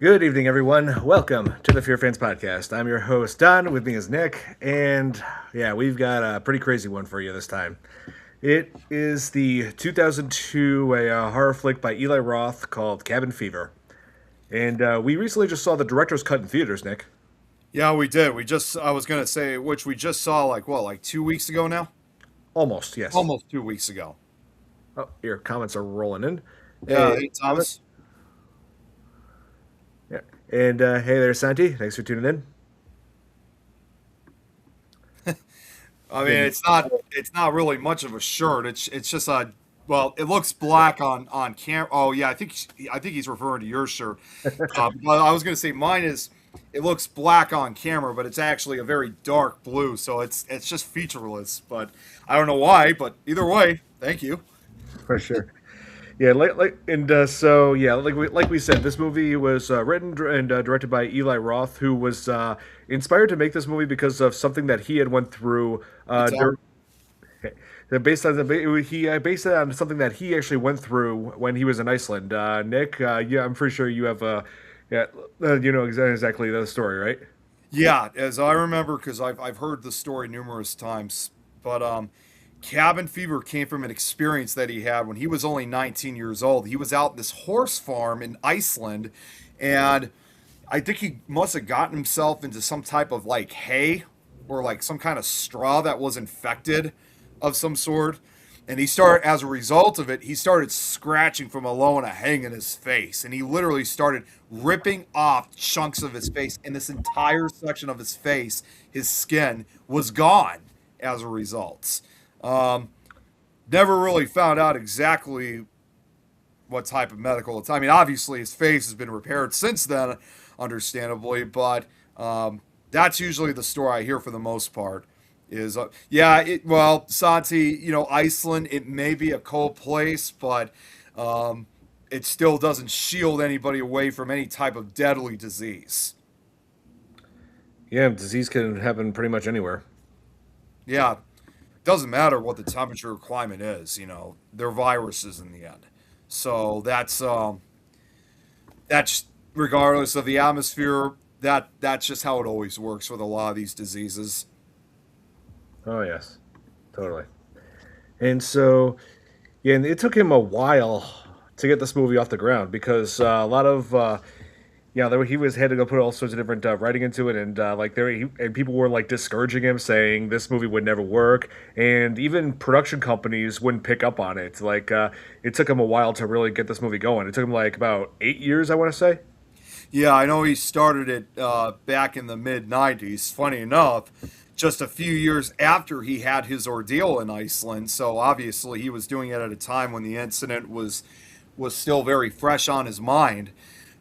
Good evening, everyone. Welcome to the FearFans podcast. I'm your host, Don. With me is Nick. And yeah, we've got a pretty crazy one for you this time. It is the 2002 horror flick by Eli Roth called Cabin Fever. And we recently just saw the director's cut in theaters, Nick. Yeah, we did. I was going to say, which we just saw like 2 weeks ago now? Almost, yes. Almost 2 weeks ago. Oh, your comments are rolling in. Yeah, Hey, hey, Thomas. yeah. And hey there, Santi. Thanks for tuning in. I mean, And it's not really much of a shirt. It's just well, it looks black on camera. Oh yeah, I think he's referring to your shirt. But I was going to say mine is it looks black on camera, but it's actually a very dark blue, so it's just featureless. But I don't know why, but either way, thank you. for sure. Yeah, like we said, this movie was written and directed by Eli Roth, who was inspired to make this movie because of something that he had went through. Hey, Tom. Based on he based it on something that he actually went through when he was in Iceland. Nick, yeah, I'm pretty sure you have yeah, you know exactly the story, right? Yeah, as I remember, because I've heard the story numerous times, but cabin fever came from an experience that he had when he was only 19 years old. He was out in this horse farm in Iceland, and I think he must have gotten himself into some type of like hay or like some kind of straw that was infected of some sort. And as a result of it, he started scratching from alone a hang in his face. And he literally started ripping off chunks of his face. And this entire section of his face, his skin, was gone as a result. Um, Never really found out exactly what type of medical it's. I mean, obviously his face has been repaired since then, understandably, but that's usually the story I hear for the most part. Is yeah, well, Santi, Iceland, it may be a cold place, but it still doesn't shield anybody away from any type of deadly disease. Yeah, disease can happen pretty much anywhere. Yeah, doesn't matter what the temperature or climate is, they're viruses in the end. So that's regardless of the atmosphere. That's just how it always works with a lot of these diseases. Oh yes, totally. And so yeah, and it took him a while to get this movie off the ground because a lot of he was had to go put all sorts of different writing into it, and and people were like discouraging him, saying this movie would never work, and even production companies wouldn't pick up on it. It took him a while to really get this movie going. It took him like about 8 years, I want to say. Yeah, I know he started it back in the mid 90s. Funny enough, just a few years after he had his ordeal in Iceland. So obviously he was doing it at a time when the incident was still very fresh on his mind.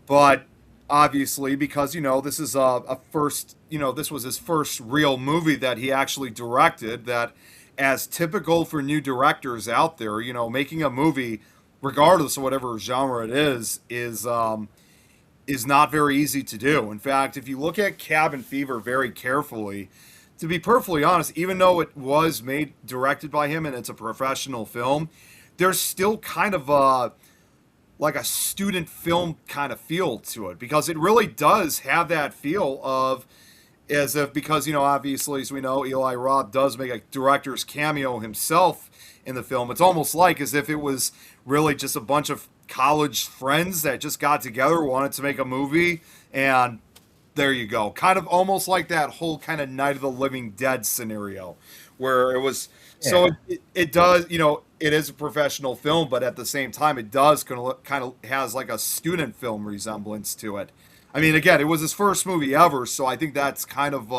But obviously, because this is a first, this was his first real movie that he actually directed. That, as typical for new directors out there, making a movie, regardless of whatever genre it is not very easy to do. In fact, if you look at Cabin Fever very carefully, to be perfectly honest, even though it was made directed by him and it's a professional film, there's still kind of a student film kind of feel to it, because it really does have that feel of, as if, because obviously, as we know, Eli Roth does make a director's cameo himself in the film. It's almost like as if it was really just a bunch of college friends that just got together, wanted to make a movie, and there you go. Kind of almost like that whole kind of Night of the Living Dead scenario, where it was. So Yeah. it does, it is a professional film, but at the same time, it does kind of has like a student film resemblance to it. I mean, again, it was his first movie ever, so I think that's kind of,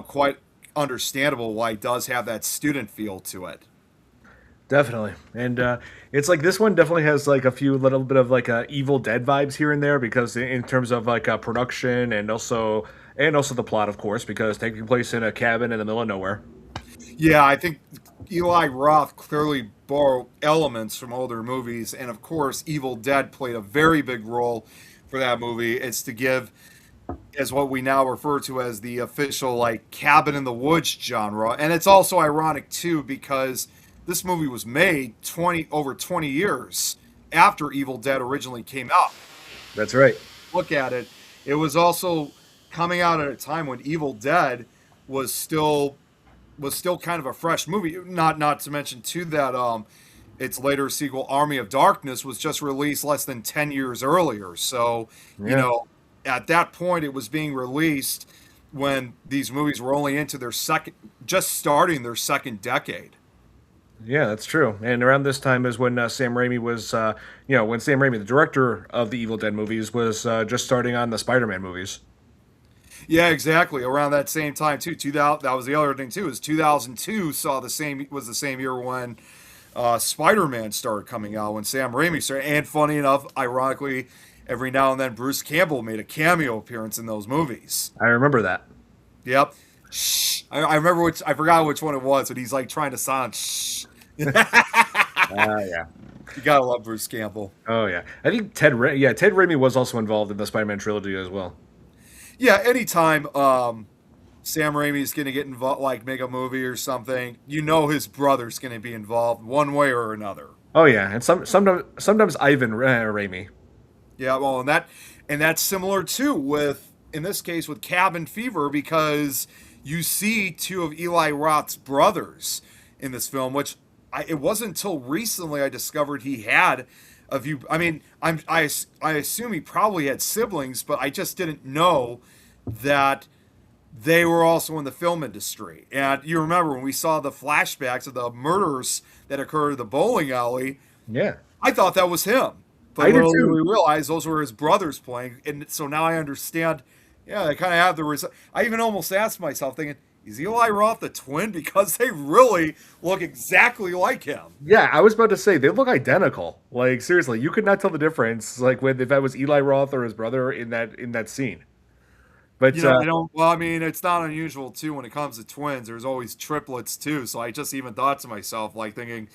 quite understandable why it does have that student feel to it. Definitely, and it's like this one definitely has like a few little bit of like Evil Dead vibes here and there because in terms of like production and also the plot, of course, because taking place in a cabin in the middle of nowhere. Yeah, I think Eli Roth clearly borrowed elements from older movies, and of course, Evil Dead played a very big role for that movie. It's to give, as what we now refer to as the official like cabin in the woods genre, and it's also ironic too because this movie was made 20 years after Evil Dead originally came out. That's right. look at it, it was also coming out at a time when Evil Dead was still kind of a fresh movie. Not to mention too that its later sequel, Army of Darkness, was just released less than 10 years earlier. So Yeah. at that point, it was being released when these movies were only into their second, just starting their second decade. Yeah, that's true. And around this time is when Sam Raimi was, when Sam Raimi, the director of the Evil Dead movies, was just starting on the Spider-Man movies. Yeah, exactly. Around that same time too. 2000. That was the other thing too. Is 2002 saw the same was the same year when Spider-Man started coming out, when Sam Raimi started. And funny enough, ironically, every now and then Bruce Campbell made a cameo appearance in those movies. I remember that. Yep. Shh. I remember which, I forgot which one it was, but he's like trying to sound shh. You Yeah. gotta love Bruce Campbell. Oh yeah. I think Ted Raimi was also involved in the Spider-Man trilogy as well. Yeah, anytime Sam Raimi's gonna get involved, like make a movie or something, his brother's gonna be involved one way or another. Oh yeah, and sometimes Ivan Raimi. Yeah, well, and that's similar too with, in this case, with Cabin Fever, because you see two of Eli Roth's brothers in this film, which it wasn't until recently I discovered he had a few. I mean, I assume he probably had siblings, but I just didn't know that they were also in the film industry. And you remember when we saw the flashbacks of the murders that occurred at the bowling alley, Yeah, I thought that was him. But I did little did we too. realize those were his brothers playing. And so now I understand. Yeah, they kind of have I even almost asked myself, thinking, is Eli Roth the twin? Because they really look exactly like him. Yeah, I was about to say they look identical. Like seriously, you could not tell the difference. Like when if that was Eli Roth or his brother in that scene. But I don't, well, I mean, it's not unusual too when it comes to twins. There's always triplets too. So I just even thought to myself, like thinking,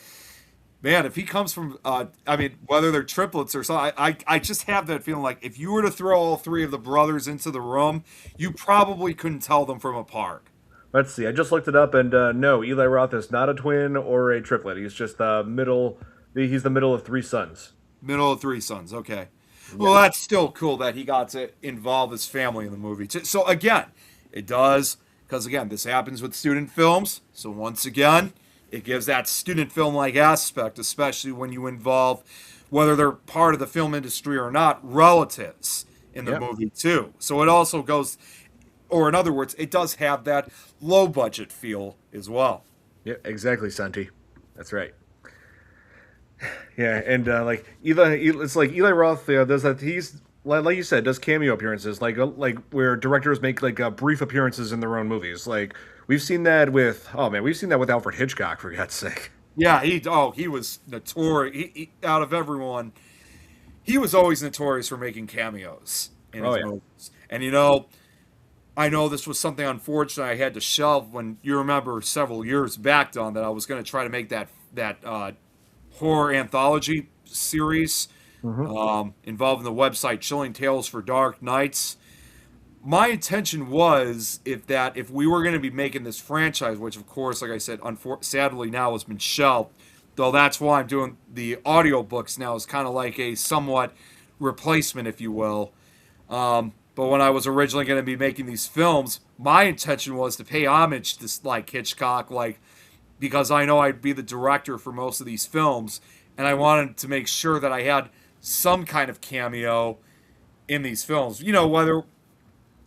man, if he comes from, I mean, whether they're triplets or something, I just have that feeling like if you were to throw all three of the brothers into the room, you probably couldn't tell them from apart. let's see. I just looked it up, and no, Eli Roth is not a twin or a triplet. He's just the middle. He's the middle of three sons. Middle of three sons. Okay. Well, Yep. that's still cool that he got to involve his family in the movie. So again, it does, because again, this happens with student films. So once again, it gives that student film like aspect, especially when you involve, whether they're part of the film industry or not, relatives in the Yep. movie too. So it also goes, or in other words, it does have that low budget feel as well. Yep. Exactly, Santi. That's right. Yeah, and it's like Eli Roth does that. He's like you said, does cameo appearances, like where directors make like brief appearances in their own movies. Like we've seen that with we've seen that with Alfred Hitchcock for God's sake. Yeah, he was notorious. Out of everyone, he was always notorious for making cameos in Oh his yeah, movies. And I know this was something unfortunate I had to shelve when you remember several years back, Don, that I was going to try to make that horror anthology series hmm involving the website Chilling Tales for Dark Nights. My intention was if we were going to be making this franchise, which of course, like I said, sadly now has been shelved, though that's why I'm doing the audiobooks now, is kind of like a somewhat replacement, if you will. But when I was originally going to be making these films, my intention was to pay homage to like Hitchcock, like because I know I'd be the director for most of these films, and I wanted to make sure that I had some kind of cameo in these films. Whether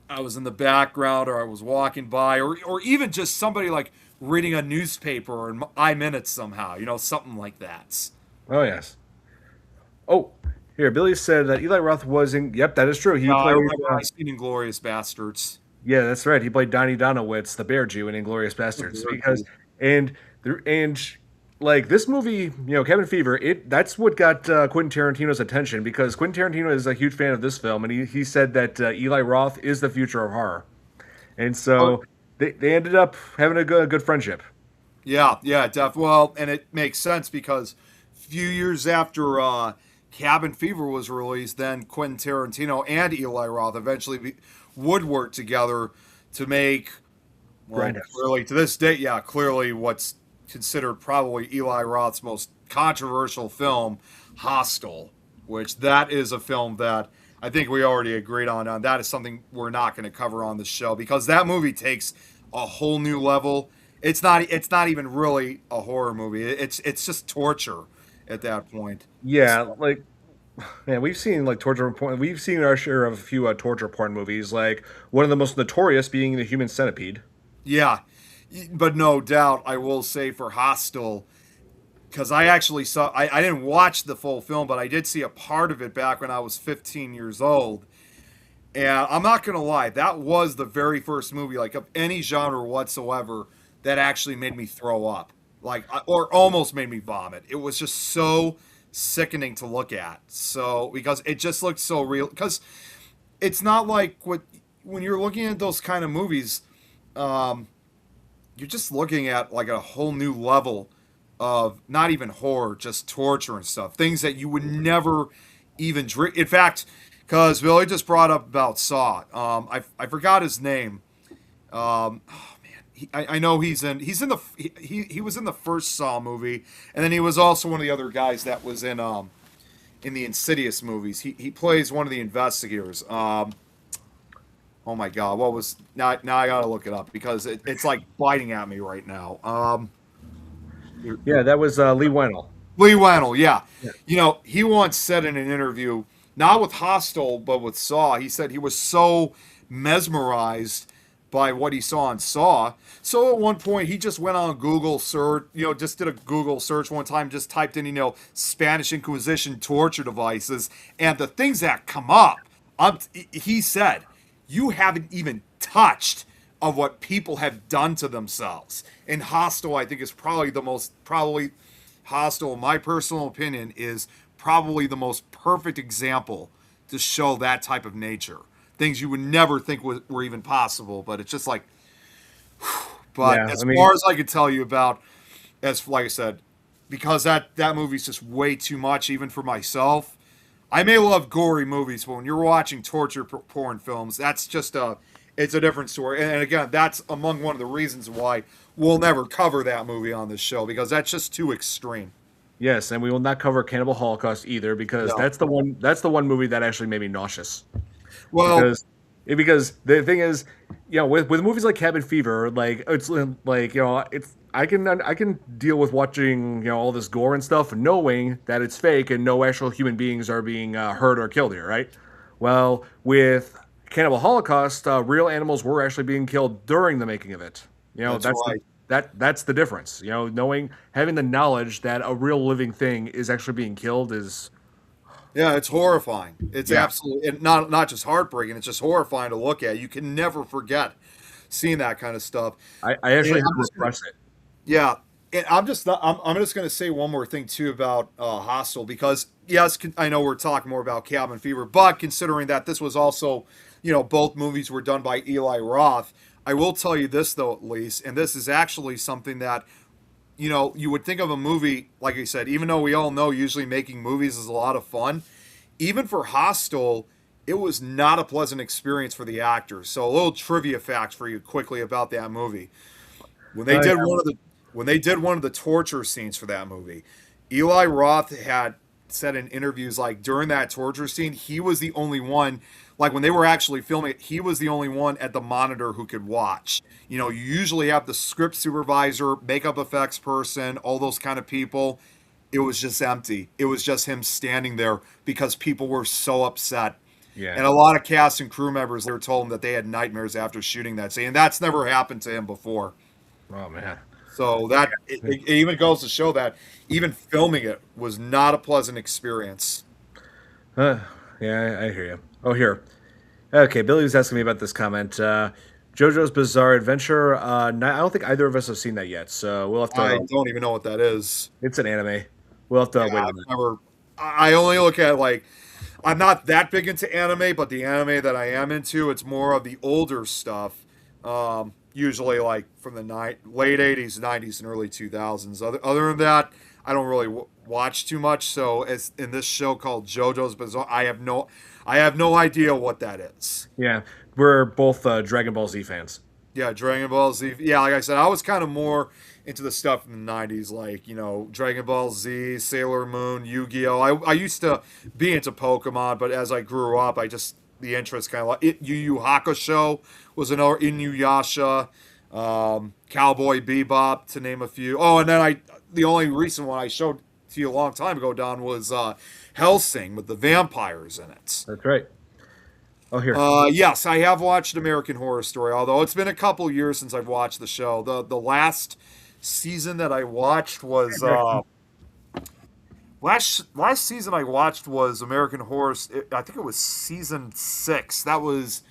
I was in the background or I was walking by, or even just somebody like reading a newspaper and I'm in it somehow, something like that. oh yes. Oh, here Billy said that Eli Roth was in. Yep, that is true. He I played. remember I seen Inglorious Bastards. Yeah, that's right. He played Donnie Donowitz, the Bear Jew in Inglorious Bastards. Because and and like this movie, Cabin Fever, that's what got Quentin Tarantino's attention because Quentin Tarantino is a huge fan of this film, and he said that Eli Roth is the future of horror, and Oh, so they ended up having a good friendship. yeah, yeah, well, and it makes sense because a few years after Cabin Fever was released, then Quentin Tarantino and Eli Roth eventually would work together to make, well, Grindhouse. clearly to this day, yeah, clearly what's considered probably Eli Roth's most controversial film, Hostel, which that is a film that I think we already agreed on that is something we're not going to cover on the show because that movie takes a whole new level. It's not even really a horror movie. It's just torture at that point. Yeah, like man, we've seen like torture porn. We've seen our share of a few torture porn movies. Like one of the most notorious being the Human Centipede. Yeah, but no doubt I will say for Hostel because I actually saw I didn't watch the full film, but I did see a part of it back when I was 15 years old. And I'm not gonna lie, that was the very first movie, like of any genre whatsoever, that actually made me throw up, like or almost made me vomit. It was just so sickening to look at. So because it just looked so real. Because it's not like what when you're looking at those kind of movies, um, you're just looking at like a whole new level of not even horror, just torture and stuff. Things that you would never even dream. In fact, because Billy just brought up about Saw. I forgot his name. Oh man, I know he was in the first Saw movie, and then he was also one of the other guys that was in the Insidious movies. He plays one of the investigators. Oh my God, what was now? I gotta look it up because it's like biting at me right now. Yeah, that was Lee Wennell. Lee Wannell, yeah. Yeah. You know, he once said in an interview, not with Hostel, but with Saw, he said he was so mesmerized by what he saw in Saw. So at one point, he just went on Google search, just did a Google search one time, just typed in, Spanish Inquisition torture devices, and the things that come up, he said, you haven't even touched of what people have done to themselves. And Hostel, I think, is probably Hostel, in my personal opinion, is probably the most perfect example to show that type of nature. Things you would never think were even possible, but it's just like, but Yeah, as I mean, far as I could tell you about, as like I said, because that movie's just way too much, even for myself. I may love gory movies, but when you're watching torture porn films, it's a different story. And again, that's among one of the reasons why we'll never cover that movie on this show because that's just too extreme. yes, and we will not cover Cannibal Holocaust either because No. that's the one movie that actually made me nauseous. Well, Because the thing is, with movies like Cabin Fever, like it's like it's I can deal with watching all this gore and stuff, knowing that it's fake and no actual human beings are being hurt or killed here, right? Well, with Cannibal Holocaust, real animals were actually being killed during the making of it. that's right. That's the difference. Knowing having the knowledge that a real living thing is actually being killed is Yeah, it's horrifying. It's yeah. absolutely not just heartbreaking. It's just horrifying to look at. You can never forget seeing that kind of stuff. I actually And have I'm to just gonna, repress it. yeah, and I'm just not. I'm just going to say one more thing too about Hostel because yes, I know we're talking more about Cabin Fever, but considering that this was also, both movies were done by Eli Roth. I will tell you this though, at least, and this is actually something that you would think of a movie, like I said, even though we all know usually making movies is a lot of fun, even for Hostel, it was not a pleasant experience for the actors. So a little trivia fact for you quickly about that movie. When they Oh did yeah. one of the torture scenes for that movie, Eli Roth had said in interviews like during that torture scene, he was the only one, like when they were actually filming it, he was the only one at the monitor who could watch. You usually have the script supervisor, makeup effects person, all those kind of people. It was just empty. It was just him standing there because people were so upset. Yeah. And a lot of cast and crew members, they were told him that they had nightmares after shooting that scene. And that's never happened to him before. Oh man. So it even goes to show that even filming it was not a pleasant experience. Uh, yeah, I hear you. Oh, here. Okay, Billy was asking me about this comment. JoJo's Bizarre Adventure. I don't think either of us have seen that yet, so we'll have I to. don't even know what that is. It's an anime. We'll have to Yeah, wait I've on that. never. I only look at like I'm not that big into anime, but the anime that I am into, it's more of the older stuff. Usually like from the late '80s, '90s, and early 2000s. Other than that, I don't really watch too much. So as in this show called JoJo's Bizarre, I have no idea what that is. Yeah, we're both Dragon Ball Z fans. Yeah, Dragon Ball Z. Yeah, like I said, I was kind of more into the stuff in the 90s, like, Dragon Ball Z, Sailor Moon, Yu-Gi-Oh! I used to be into Pokemon, but as I grew up, the interest kind of like Yu Yu Hakusho was another Inuyasha, Cowboy Bebop, to name a few. Oh, and then the only recent one I showed to you a long time ago, Don, was Hellsing with the vampires in it. That's right. Oh, here. Yes, I have watched American Horror Story, although it's been a couple years since I've watched the show. The last season that I watched was last season I watched was American Horror. I think it was season 6. That was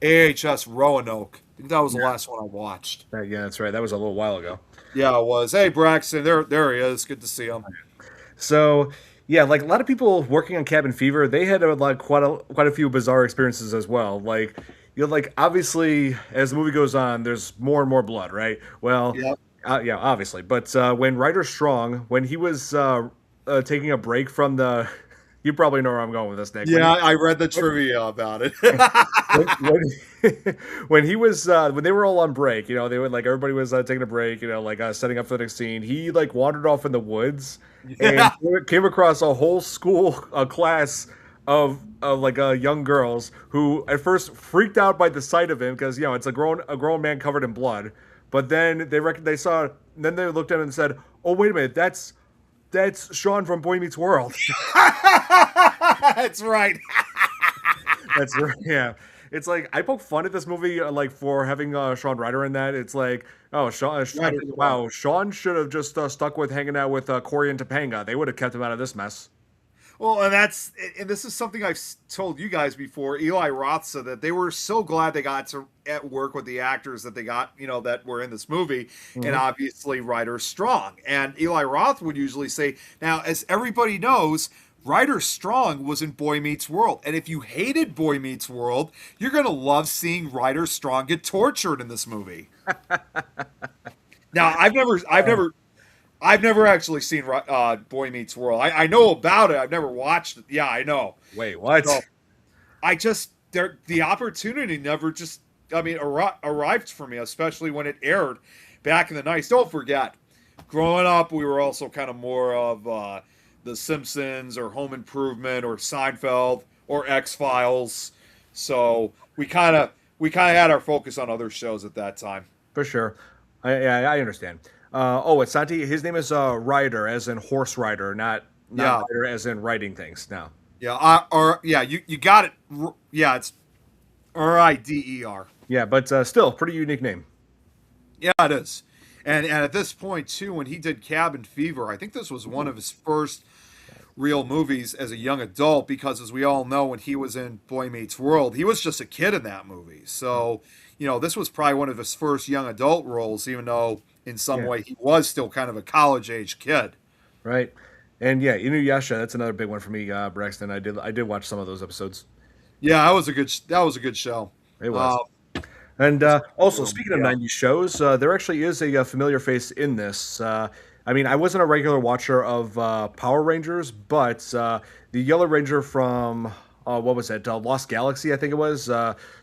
AHS Roanoke. I think that was the last one I watched. Yeah, that's right. That was a little while ago. Yeah, it was. Hey, Braxton, there he is. Good to see him. So yeah, like a lot of people working on Cabin Fever, they had like quite a few bizarre experiences as well. Like like obviously as the movie goes on, there's more and more blood, right? Well, Yep. yeah, obviously. But when Ryder Strong, when he was taking a break from the, you probably know where I'm going with this, Nick. Yeah, I read the trivia about it. When, when he was when they were all on break, they would like everybody was taking a break, like setting up for the next scene. He like wandered off in the woods and Yeah. came across a whole school, a class of like young girls who at first freaked out by the sight of him because it's a grown man covered in blood. But then they saw, then they looked at him and said, "Oh, wait a minute, that's Sean from Boy Meets World." That's right. That's right. Yeah. It's like I poke fun at this movie like for having Sean Ryder in that. It's like, oh, Sean, Right. wow, Sean should have just stuck with hanging out with Corey and Topanga. They would have kept him out of this mess. Well, and this is something I've told you guys before. Eli Roth said that they were so glad they got to at work with the actors that they got, that were in this movie, and Mhm. obviously Ryder Strong. And Eli Roth would usually say, now, as everybody knows, Ryder Strong was in Boy Meets World, and if you hated Boy Meets World, you're gonna love seeing Ryder Strong get tortured in this movie. Now, I've never actually seen Boy Meets World. I know about it. I've never watched it. Yeah, I know. Wait, what? So the opportunity never just, arrived for me, especially when it aired back in the 90s. Don't forget, growing up, we were also kind of more of The Simpsons or Home Improvement or Seinfeld or X-Files. So we kind of had our focus on other shows at that time. For sure. I understand. Oh, it's Santi. His name is Ryder, as in horse rider, not Yeah. Ryder as in writing things. No. Yeah, you got it. Yeah, it's Rider. Yeah, but still, pretty unique name. Yeah, it is. And at this point too, when he did Cabin Fever, I think this was one of his first real movies as a young adult because, as we all know, when he was in Boy Meets World, he was just a kid in that movie. So, this was probably one of his first young adult roles, even though in some Yeah. way he was still kind of a college age kid. Right. And yeah, Inuyasha, that's another big one for me, Braxton. I did watch some of those episodes. Yeah, that was a good show. It was. Uh, And also, speaking of yeah. 90s shows, there actually is a familiar face in this. I mean, I wasn't a regular watcher of Power Rangers, but the Yellow Ranger from, what was it, Lost Galaxy, I think it was,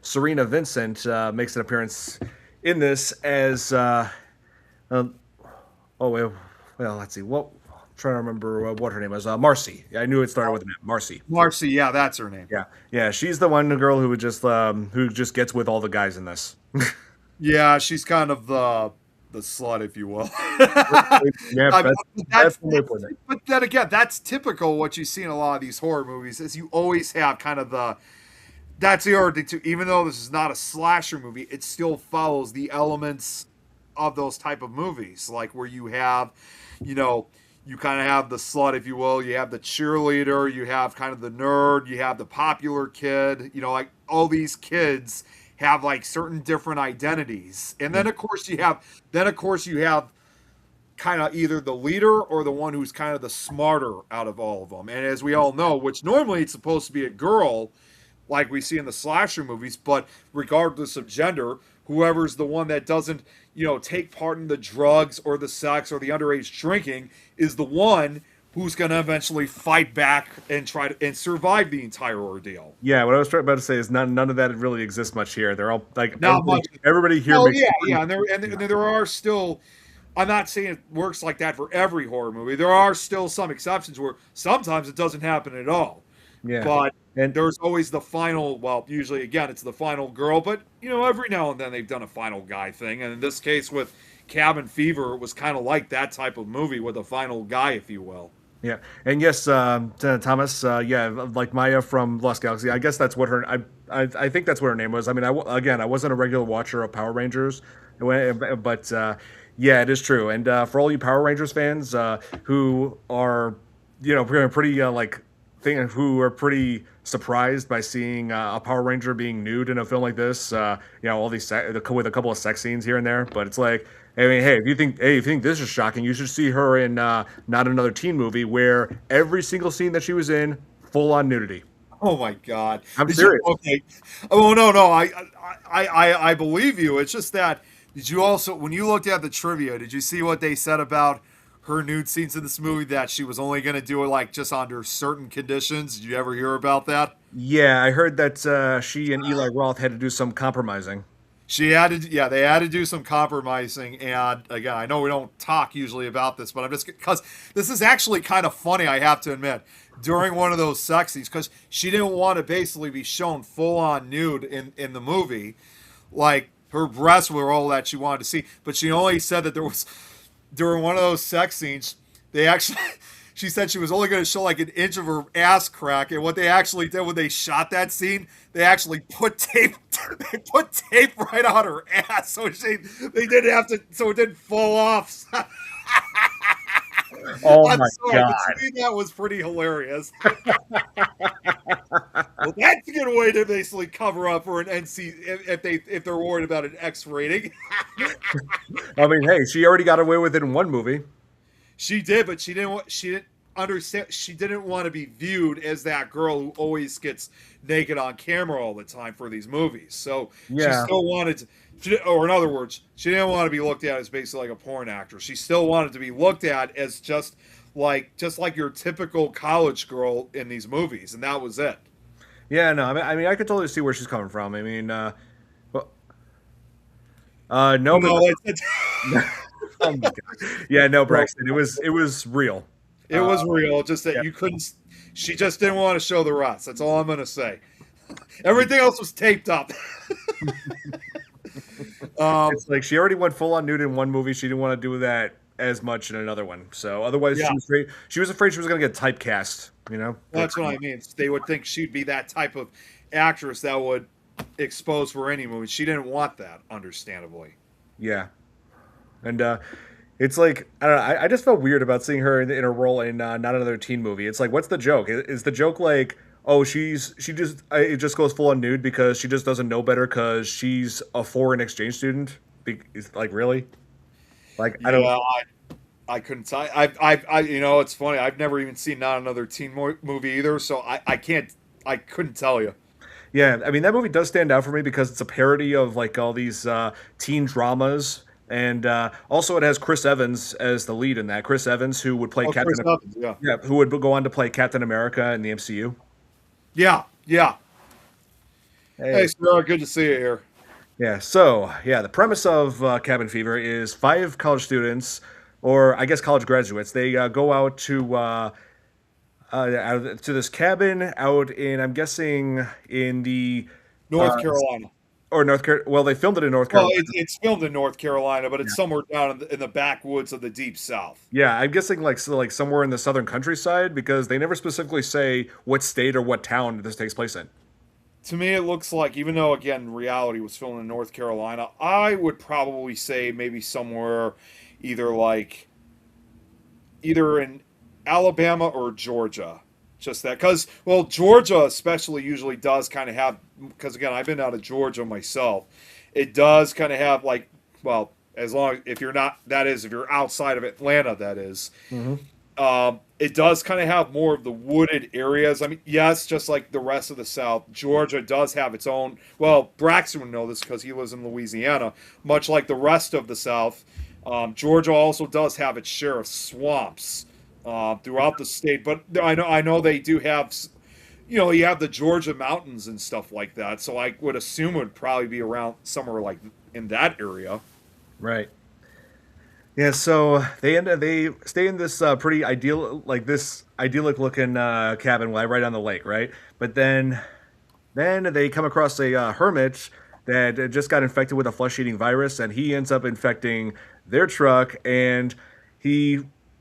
Serena Vincent makes an appearance in this as, uh, oh, well, let's see, trying to remember what her name was. Marcy. Yeah, I knew it started with an M. Marcy. Marcy, yeah, that's her name. Yeah, yeah, she's the one girl who just gets with all the guys in this. Yeah, she's kind of the slut, if you will. Yeah, I- that's the way to put it. but then again, that's typical what you see in a lot of these horror movies. Is you always have kind of that's the other thing too. Even though this is not a slasher movie, it still follows the elements of those type of movies, like where you have, you know, you kind of have the slut, if you will. You have the cheerleader. You have kind of the nerd. You have the popular kid. Like all these kids have like certain different identities, and then of course you have kind of either the leader or the one who's kind of the smarter out of all of them. And as we all know, which normally it's supposed to be a girl, like we see in the slasher movies, but regardless of gender, whoever's the one that doesn't, take part in the drugs or the sex or the underage drinking is the one who's going to eventually fight back and try to and survive the entire ordeal. Yeah, what I was about to say is none of that really exists much here. They're all like Not much. everybody here Well, makes yeah, pretty. yeah, and there are still. I'm not saying it works like that for every horror movie. There are still some exceptions where sometimes it doesn't happen at all. Yeah, But and there's always the final. Well, usually again, it's the final girl. But every now and then they've done a final guy thing. And in this case with Cabin Fever, it was kind of like that type of movie with a final guy, if you will. yeah, and yes, Thomas, yeah, like Maya from Lost Galaxy. I guess that's what her. I think that's what her name was. I mean, again, I wasn't a regular watcher of Power Rangers, but yeah, it is true. And for all you Power Rangers fans who are, pretty like who are pretty surprised by seeing a Power Ranger being nude in a film like this. All these with a couple of sex scenes here and there, but it's like, I mean, hey, if you think this is shocking, you should see her in Not Another Teen Movie, where every single scene that she was in, full on nudity. Oh my God! I'm serious. Okay. Oh no, I believe you. It's just that. Did you also, when you looked at the trivia, did you see what they said about her nude scenes in this movie? That she was only going to do it like just under certain conditions. Did you ever hear about that? Yeah, I heard that she and Eli Roth had to do some compromising. She had to, yeah, they had to do some compromising. And again, I know we don't talk usually about this, but I'm just because this is actually kind of funny, I have to admit, during one of those sex scenes, because she didn't want to basically be shown full on nude in the movie. Like her breasts were all that she wanted to see, but she only said that there was during one of those sex scenes, they actually. She said she was only going to show like an inch of her ass crack, and what they actually did when they shot that scene, they actually put tape. They put tape right on her ass, so they didn't have to, so it didn't fall off. Oh I'm my sorry, god! but to me that was pretty hilarious. Well, that's a good way to basically cover up for an NC if they're worried about an X rating. I mean, hey, she already got away with it in one movie. She did, but she didn't understand. She didn't want to be viewed as that girl who always gets naked on camera all the time for these movies. So she Yeah, still wanted to, or in other words, she didn't want to be looked at as basically like a porn actress. She still wanted to be looked at as just like your typical college girl in these movies, and that was it. yeah, no, I mean, I could totally see where she's coming from. I mean, well, no, but No, oh my god, yeah, no, Braxton, it was real. it was real. Just Yeah, that you couldn't. She just didn't want to show the rust. That's all I'm gonna say. Everything else was taped up. um, it's like she already went full on nude in one movie. She didn't want to do that as much in another one. So otherwise, yeah. she was afraid she was going to get typecast. You know? That's what I mean. They would think she'd be that type of actress that would expose for any movie. She didn't want that, understandably. Yeah, and it's like I don't know. I just felt weird about seeing her in a role in not another teen movie. It's like, what's the joke? Is the joke like, oh, she just it just goes full on nude because she just doesn't know better because she's a foreign exchange student? It's like, really? Like, I don't. Yeah, I couldn't tell. It's funny. I've never even seen not another teen movie either, so I couldn't tell you. Yeah, I mean that movie does stand out for me because it's a parody of like all these teen dramas, and also it has Chris Evans as the lead in that. Chris Evans, who would play Oh, Chris Captain, Evans, yeah, yeah, who would go on to play Captain America in the MCU. yeah, yeah. Hey, Hey, sir, good to see you here. yeah. So yeah, the premise of Cabin Fever is five college students, or I guess college graduates. They go out to this cabin out in, I'm guessing, in the North uh, Carolina. or North Carolina. Well, they filmed it in North Well, Carolina. it's filmed in North Carolina, but it's somewhere down in the backwoods of the deep south. Yeah, I'm guessing like like somewhere in the southern countryside because they never specifically say what state or what town this takes place in. To me, it looks like, even though again reality was filmed in North Carolina, I would probably say maybe somewhere either like either in Alabama or Georgia. Just that, because well, Georgia especially usually does kind of have, because again, I've been out of Georgia myself. It does kind of have like, well, as long if you're not, that is, if you're outside of Atlanta, that is. Hmm. It does kind of have more of the wooded areas. I mean, yes, just like the rest of the South, Georgia does have its own. Well, Braxton would know this because he lives in Louisiana. Much like the rest of the South, Georgia also does have its share of swamps. throughout the state. But I know they do have, you have the Georgia mountains and stuff like that. So I would assume it would probably be around somewhere like in that area. Right. Yeah, so they stay in this pretty ideal like this idyllic looking cabin right on the lake, right? But then they come across a hermit that just got infected with a flesh-eating virus, and he ends up infecting their truck. And he,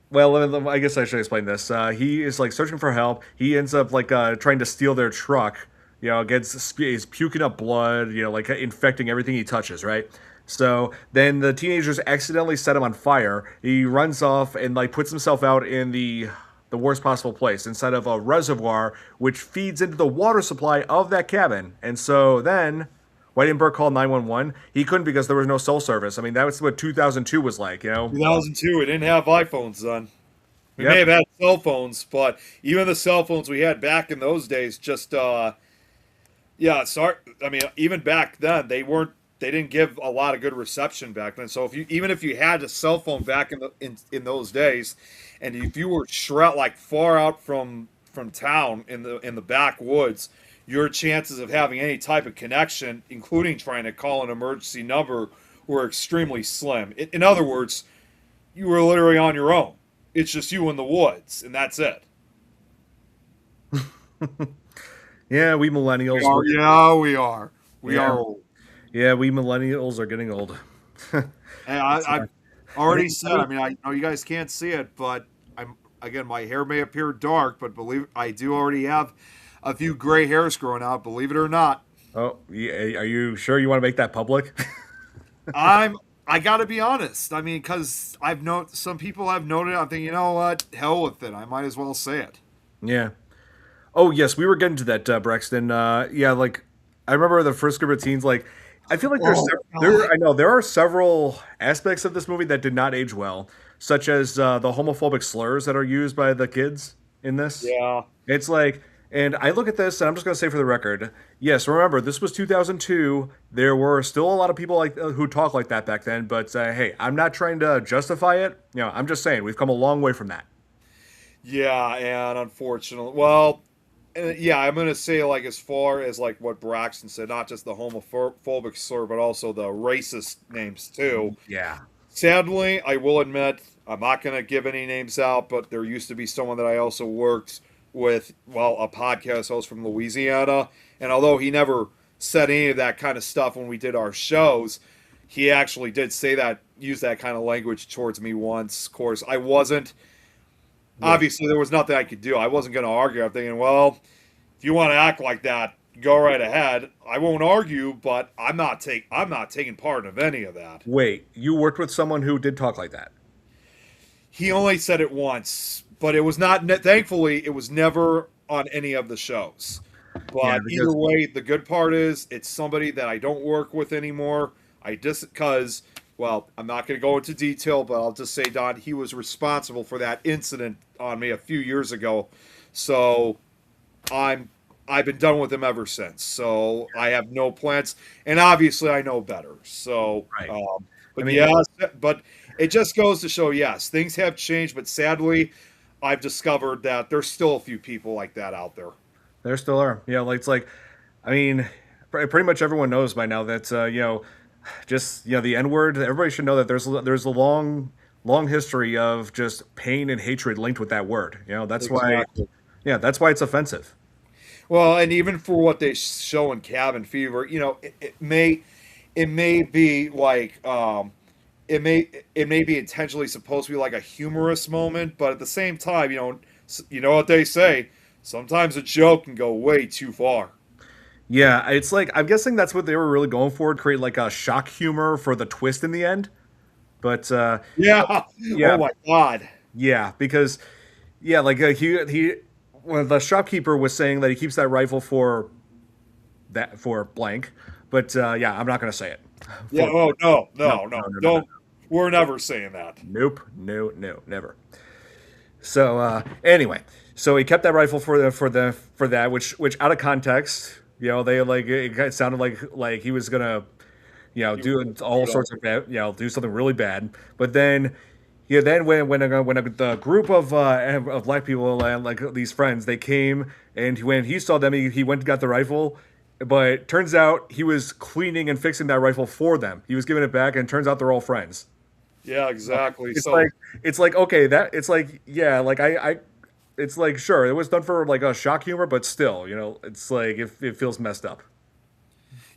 well, I guess I should explain this. He is like searching for help. He ends up like trying to steal their truck. He's puking up blood. Like infecting everything he touches, right? So then the teenagers accidentally set him on fire. He runs off and like puts himself out in the worst possible place inside of a reservoir which feeds into the water supply of that cabin. And so then why didn't Burke call 911? He couldn't because there was no cell service. I mean, that was what 2002 was like. 2002, we didn't have iPhones then. We may Yep. have had cell phones, but even the cell phones we had back in those days, just yeah, sorry. I mean, even back then, they didn't give a lot of good reception back then. So even if you had a cell phone back in those days, and if you were like far out from town in the backwoods, your chances of having any type of connection, including trying to call an emergency number, were extremely slim. In other words, you were literally on your own. It's just you in the woods, and that's it. Yeah, we millennials. Yeah, we are. We Yeah, are old. yeah, we millennials are getting old. And It's, I've I already mean, said. I mean, I know you guys can't see it, but my hair may appear dark, but believe I do already have a few gray hairs growing out. Believe it or not, oh, yeah, are you sure you want to make that public? I got to be honest. I mean, because I've known some people have noted. I'm thinking, you know what? Hell with it. I might as well say it. Yeah. Oh yes, we were getting to that, Brexton. Yeah, like I remember the first group of teens. Like, I feel like Oh God. I know there are several aspects of this movie that did not age well, such as the homophobic slurs that are used by the kids in this. Yeah. It's like, and I look at this, and I'm just gonna say for the record, yes, remember this was 2002. There were still a lot of people like who talk like that back then. But hey, I'm not trying to justify it. I'm just saying we've come a long way from that. Yeah, and unfortunately, well, yeah, I'm gonna say like as far as like what Braxton said, not just the homophobic slur, but also the racist names too. Yeah. Sadly, I will admit I'm not gonna give any names out, but there used to be someone that I also worked with, well, a podcast host from Louisiana, and although he never said any of that kind of stuff when we did our shows, he actually did say that, use that kind of language towards me once. Of course, I wasn't. Yeah. Obviously there was nothing I could do. I wasn't going to argue. I'm thinking, well, if you want to act like that, go right ahead. I won't argue, but I'm not taking part of any of that. Wait, you worked with someone who did talk like that? He only said it once, but it was not. Thankfully, it was never on any of the shows. Yeah, But either because way, the good part is it's somebody that I don't work with anymore. I just because, well, I'm not going to go into detail, but I'll just say, Don, he was responsible for that incident on me a few years ago. So I'm I've been done with him ever since. So I have no plans, and obviously I know better. So, right. I but mean, yeah, but it just goes to show, yes, things have changed, but sadly, I've discovered that there's still a few people like that out there. there still are. Yeah, like it's like, I mean, pretty much everyone knows by now that just the N word. Everybody should know that there's a long history of just pain and hatred linked with that word. That's why. Exactly. Yeah, that's why it's offensive. Well, and even for what they show in Cabin Fever, it may be like it may be intentionally supposed to be like a humorous moment, but at the same time, you know what they say. Sometimes a joke can go way too far. Yeah, it's like I'm guessing that's what they were really going for, create like a shock humor for the twist in the end. But Yeah. Oh yeah, my God. yeah, because yeah, like he well, the shopkeeper was saying that he keeps that rifle for blank, but yeah, I'm not gonna say it. Yeah. For Oh no, no, no, no. no, no, no, no, Don't. no. We're never saying that. Nope, no, no, never. So anyway, so he kept that rifle for that, which out of context, they like it sounded like he was gonna, You do all know. sorts of bad, do something really bad. But then yeah, then the group of black people and like these friends, they came, and when he saw them, he went and got the rifle, but turns out he was cleaning and fixing that rifle for them. He was giving it back, and turns out they're all friends. Yeah, exactly. It's So like it's like okay, that it's like yeah, like I it's like sure it was done for like a shock humor, but still, it's like it feels messed up.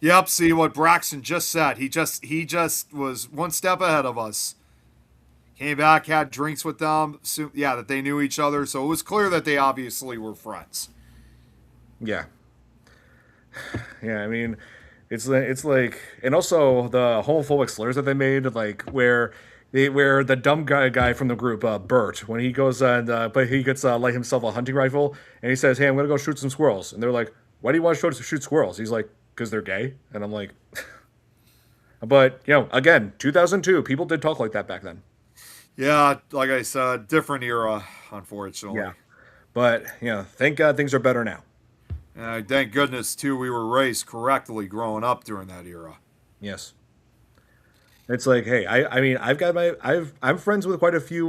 yep, see what Braxton just said. He just was one step ahead of us. Came back, had drinks with them. So, yeah, that they knew each other. So it was clear that they obviously were friends. Yeah, yeah. I mean, it's like, and also the homophobic slurs that they made, like where the dumb guy from the group, Bert, when he goes and but he gets like himself a hunting rifle, and he says, "Hey, I'm gonna go shoot some squirrels," and they're like, "Why do you want to shoot squirrels?" He's like, "Because they're gay," and I'm like, but again, 2002, people did talk like that back then. Yeah, like I said, different era, Yeah, unfortunately. but thank God things are better now. Thank goodness, too, we were raised correctly growing up during that era. Yes. It's like, hey, I mean, I'm friends with quite a few,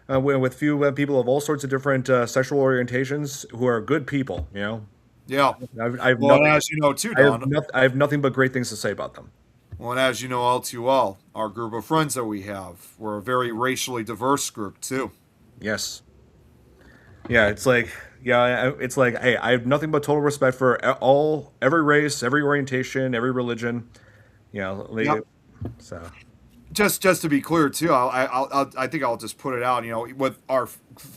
with few people of all sorts of different sexual orientations who are good people. Yeah. I have Well, and nothing, as you know, too, Don, I have nothing but great things to say about them. well, and as you know all too well, our group of friends that we have, we're a very racially diverse group, too. Yes, yeah, it's like, it's like, hey, I have nothing but total respect for every race, every orientation, every religion. Yep. So Just to be clear too, I think I'll just put it out. With our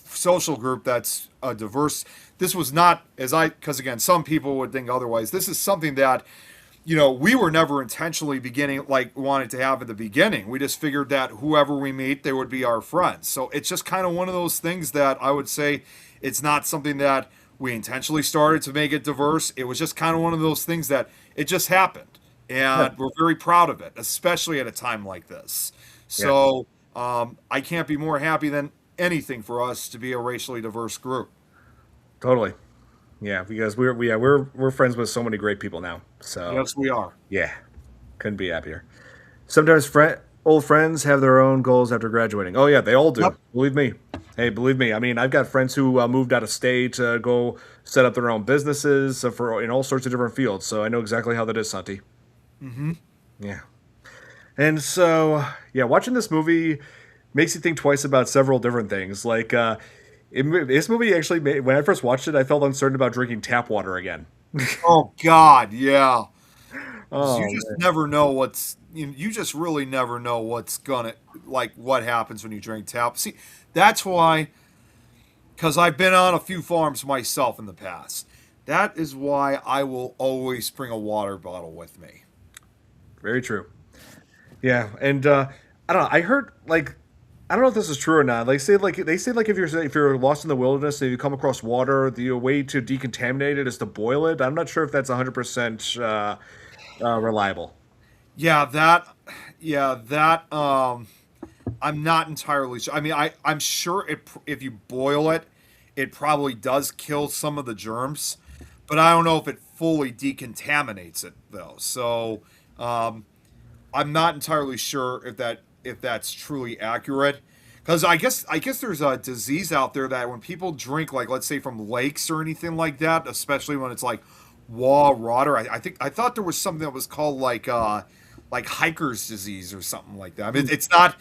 social group that's diverse, this was not because again, some people would think otherwise. This is something that we were never intentionally beginning like wanted to have at the beginning. We just figured that whoever we meet, they would be our friends. So it's just kind of one of those things that I would say it's not something that we intentionally started to make it diverse. It was just kind of one of those things that it just happened. yeah, And we're very proud of it, especially at a time like this. yeah, So I can't be more happy than anything for us to be a racially diverse group. totally. Yeah, because we're friends with so many great people now. So Yes, we are. yeah, couldn't be happier. Sometimes old friends have their own goals after graduating. Oh yeah, they all do. Yep. Believe me. Hey, believe me. I mean, I've got friends who moved out of state to go set up their own businesses for in all sorts of different fields. So I know exactly how that is, Santi. Mm-hmm. Yeah. And so yeah, watching this movie makes you think twice about several different things. Like this movie actually made, when I first watched it, I felt uncertain about drinking tap water again. Oh God, yeah. 'Cause you Oh just man. never know you just really never know what's gonna like what happens when you drink tap. See, that's why because I've been on a few farms myself in the past. That is why I will always bring a water bottle with me. Very true. Yeah, and I don't know. I heard like I don't know if this is true or not. They say like if you're lost in the wilderness and you come across water, the way to decontaminate it is to boil it. I'm not sure if that's 100% reliable. Yeah, that I'm not entirely sure. I mean, I'm sure if you boil it, it probably does kill some of the germs, but I don't know if it fully decontaminates it though. So um, I'm not entirely sure if that's truly accurate. Because I guess there's a disease out there that when people drink, like let's say from lakes or anything like that, especially when it's like water. I thought there was something that was called like hiker's disease or something like that. I mean, it's not.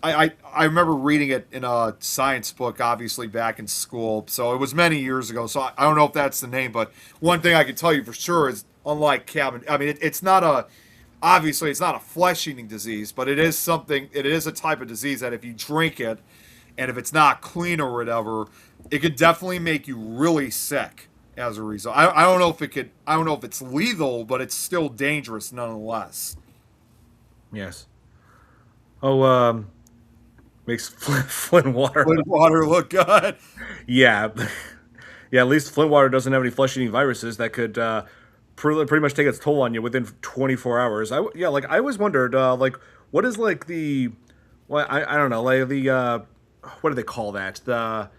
I remember reading it in a science book, obviously back in school. So it was many years ago. So I don't know if that's the name, but one thing I can tell you for sure is, unlike cabin, I mean, it's not a obviously it's not a flesh-eating disease, but it is something. It is a type of disease that if you drink it, and if it's not clean or whatever, it could definitely make you really sick as a result. I don't know if it could. I don't know if it's lethal, but it's still dangerous nonetheless. Yes. Oh, makes Flint water. Would water look good? Yeah, yeah. At least Flint water doesn't have any flesh-eating viruses that could pretty much take its toll on you within 24 hours. Yeah, like I always wondered, like what is like the, well, I don't know, like the what do they call that? The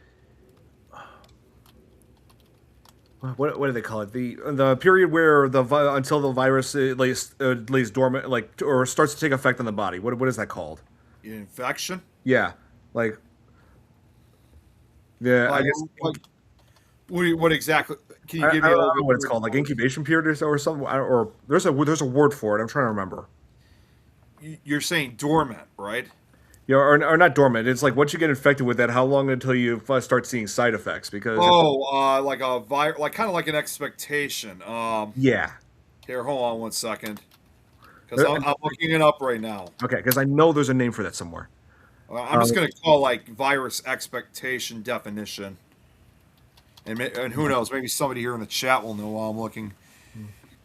what do they call it? The period where until the virus lays dormant, like or starts to take effect on the body. What is that called? Infection? Yeah. Like, yeah, I Like, guess like what exactly? Can you give I me a don't little know bit what it's more? called, like incubation period or something, or there's a word for it. I'm trying to remember. You're saying dormant, right? Or not dormant. It's like once you get infected with that, how long until you start seeing side effects? Because if Oh, like a like kind of like an expectation. yeah, Here, hold on one second, because Uh, I'm looking it up right now. okay, because I know there's a name for that somewhere. I'm Um, just gonna call like virus expectation definition, and who knows, maybe somebody here in the chat will know while I'm looking.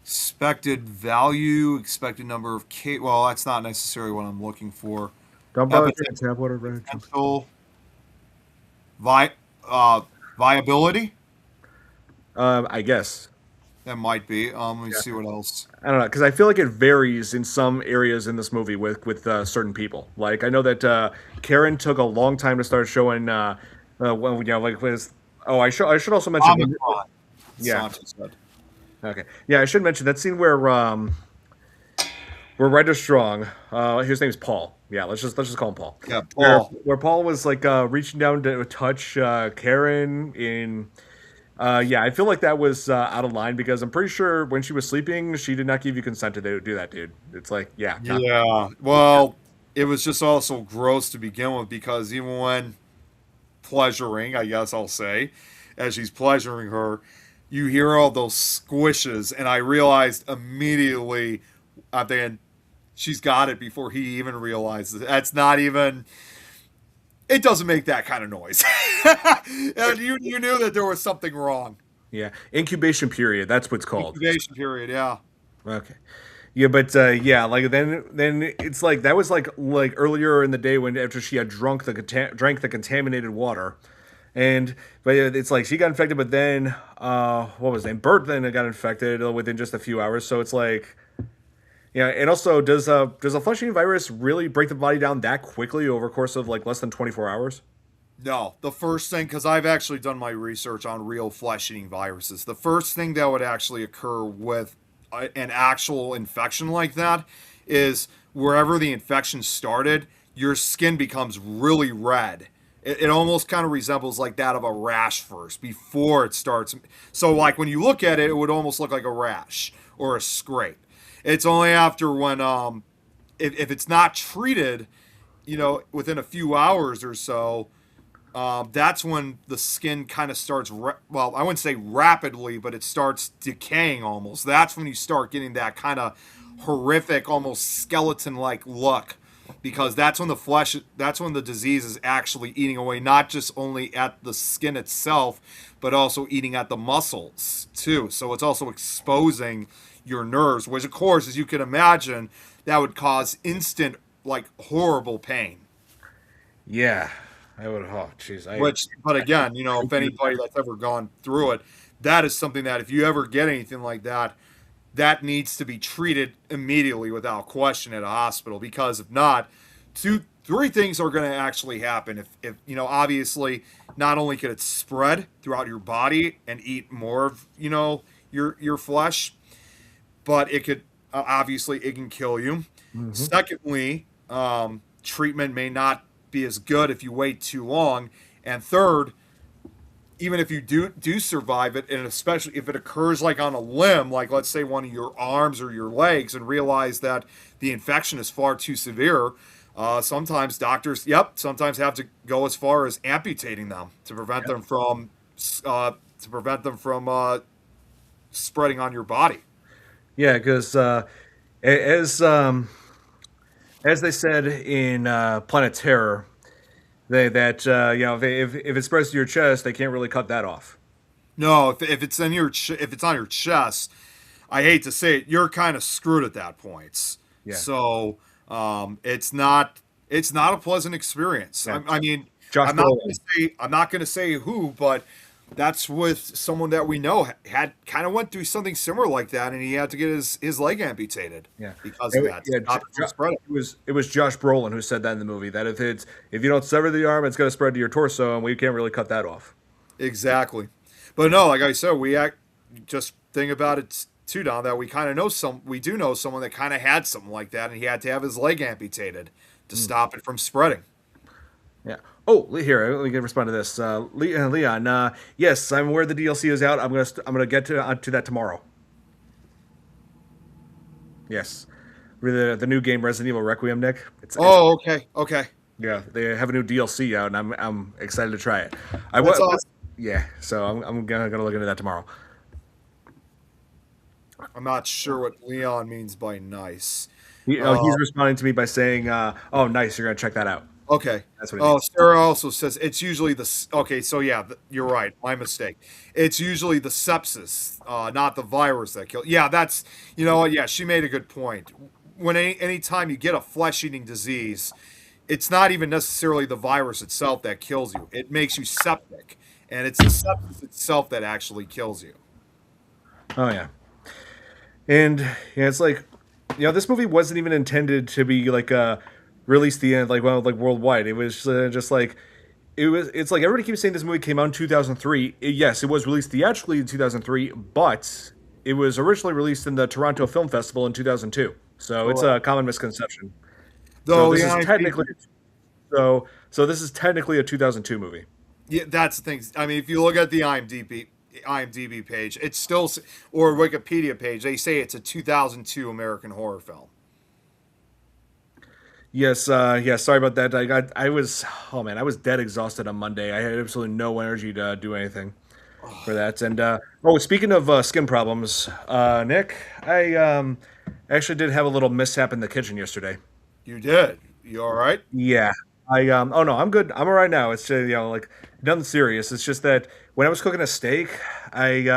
Expected value, expected number of case. Well, that's not necessarily what I'm looking for. Dumb brother, Epidemic tap water, potential, vi- uh, viability. I guess. That might be. Let me Yeah, see what else. I don't know because I feel like it varies in some areas in this movie with certain people. Like I know that Karen took a long time to start showing. Well, like was. Oh, I should also mention. Omicron. Yeah. Santi said. Okay. Yeah, I should mention that scene where Ryder Strong, his name's Paul. Yeah, let's just call him Paul. Yeah, Where Paul. where Paul was like reaching down to touch Karen in. Yeah, I feel like that was out of line because I'm pretty sure when she was sleeping, she did not give you consent to do that, dude. It's like, yeah, not. Yeah. Well, it was just also gross to begin with because even when pleasuring, I guess I'll say, as she's pleasuring her, you hear all those squishes, and I realized immediately, then she's got it before he even realizes it. That's not even. It doesn't make that kind of noise, and you knew that there was something wrong. Yeah, incubation period. That's what's called. Incubation period, yeah. Okay. Yeah, but yeah, like then it's like that was like earlier in the day when after she had drank the contaminated water, and but it's like she got infected, but then what was his name? Bert then got infected within just a few hours. So it's like yeah, and also does a flesh eating virus really break the body down that quickly over a course of like less than 24 hours? No, the first thing, because I've actually done my research on real flesh eating viruses, the first thing that would actually occur with an actual infection like that is wherever the infection started, your skin becomes really red. It almost kind of resembles like that of a rash first before it starts. So, like when you look at it, it would almost look like a rash or a scrape. It's only after when, if it's not treated, within a few hours or so, that's when the skin kind of starts, well, I wouldn't say rapidly, but it starts decaying almost. That's when you start getting that kind of horrific, almost skeleton like look. Because that's when the disease is actually eating away, not just only at the skin itself, but also eating at the muscles too. So it's also exposing your nerves, which, of course, as you can imagine, that would cause instant, like, horrible pain. Yeah, I would. Oh, jeez, Which, but again, if anybody that's ever gone through it, that is something that if you ever get anything like that, that needs to be treated immediately without question at a hospital. Because if not, three things are going to actually happen. If obviously, not only could it spread throughout your body and eat more of your flesh, but it could obviously it can kill you. Mhm. Secondly, treatment may not be as good if you wait too long. And third, even if you do survive it, and especially if it occurs like on a limb, like let's say one of your arms or your legs, and realize that the infection is far too severe, sometimes doctors, sometimes have to go as far as amputating them to prevent them from spreading on your body. Yeah, because as as they said in Planet Terror, that if it spreads to your chest, they can't really cut that off. No, if it's in if it's on your chest, I hate to say it, you're kind of screwed at that point. Yeah, So it's not a pleasant experience. yeah. I mean, Josh Brolin. I'm not going to say who, but that's with someone that we know had kind of went through something similar like that, and he had to get his leg amputated Yeah, because of that. To yeah. stop it from spreading. It was Josh Brolin who said that in the movie that if you don't sever the arm, it's going to spread to your torso, and we can't really cut that off. Exactly. But no, like I said, just think about it too, Don, that we do know someone that kind of had something like that, and he had to have his leg amputated to stop it from spreading. Yeah. Here, let me respond to this. Leon, yes, I'm aware the DLC is out. I'm gonna get to that tomorrow. Yes, the new game Resident Evil Requiem, Nick. It's Oh, okay, okay. Yeah, they have a new DLC out, and I'm excited to try it. That's awesome. Yeah, so I'm gonna look into that tomorrow. I'm not sure what Leon means by nice. He's Uh, responding to me by saying, "Oh, nice, you're gonna check that out." okay. That's what he Oh, means. Sarah also says it's usually okay, so yeah, you're right. My mistake. It's usually the sepsis, not the virus that kills. Yeah, that's, you know what? Yeah, she made a good point. When any time you get a flesh-eating disease, it's not even necessarily the virus itself that kills you. It makes you septic, and it's the sepsis itself that actually kills you. Oh yeah, and yeah, it's like, this movie wasn't even intended to be like released the end like worldwide. It was just like it's like everybody keeps saying this movie came out in 2003. Yes, it was released theatrically in 2003, but it was originally released in the Toronto Film Festival in 2002. So it's a Correct. common misconception. So Though the this is IMDb, technically so this is technically a 2002 movie. yeah, that's the thing. I mean, if you look at the IMDb page, it's still or Wikipedia page, they say it's a 2002 American horror film. Yes, yeah. Sorry about that. I was, oh man, I was dead exhausted on Monday. I had absolutely no energy to do anything for that. And speaking of skin problems, Nick, I actually did have a little mishap in the kitchen yesterday. You did. You all right? Yeah, oh no, I'm good. I'm all right now. It's just, like nothing serious. It's just that when I was cooking a steak, I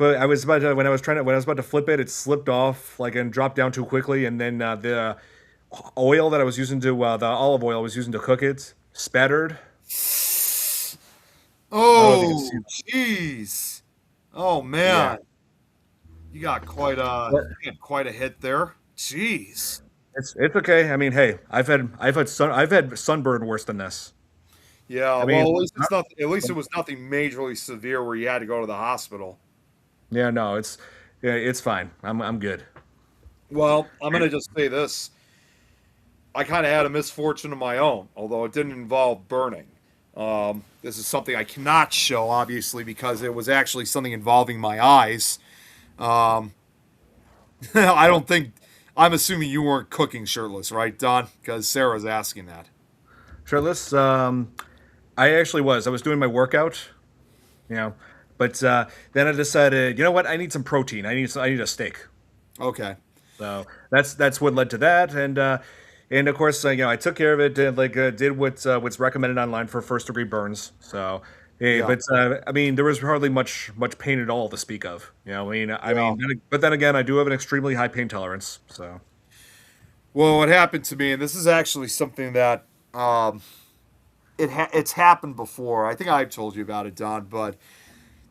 I was about to, when I was about to flip it, it slipped off like and dropped down too quickly, and then the oil that I was using to the olive oil I was using to cook it spattered. I don't know if you can Oh, see jeez. Oh that. Yeah, man, you got but quite a hit there. Jeez. it's okay. I mean, hey, I've had sunburn worse than this. Yeah. I mean, Well, at least it's not. At least it was nothing majorly severe where you had to go to the hospital. yeah, no, it's fine. I'm good. Well, I'm gonna just say this. I kind of had a misfortune of my own, although it didn't involve burning. This is something I cannot show, obviously, because it was actually something involving my eyes. Um, I don't think. I'm assuming you weren't cooking shirtless, right, Don? Because Sarah's asking that. Shirtless. I actually was. I was doing my workout, you know, but then I decided, you know what? I need some protein. I need a steak. Okay. So that's what led to that, and of course, I took care of it and did what's recommended online for first degree burns. So, Yeah. but I mean, there was hardly much pain at all to speak of. Yeah. But then again, I do have an extremely high pain tolerance. So, Well, what happened to me, and this is actually something that it's happened before. I think I've told you about it, Don. But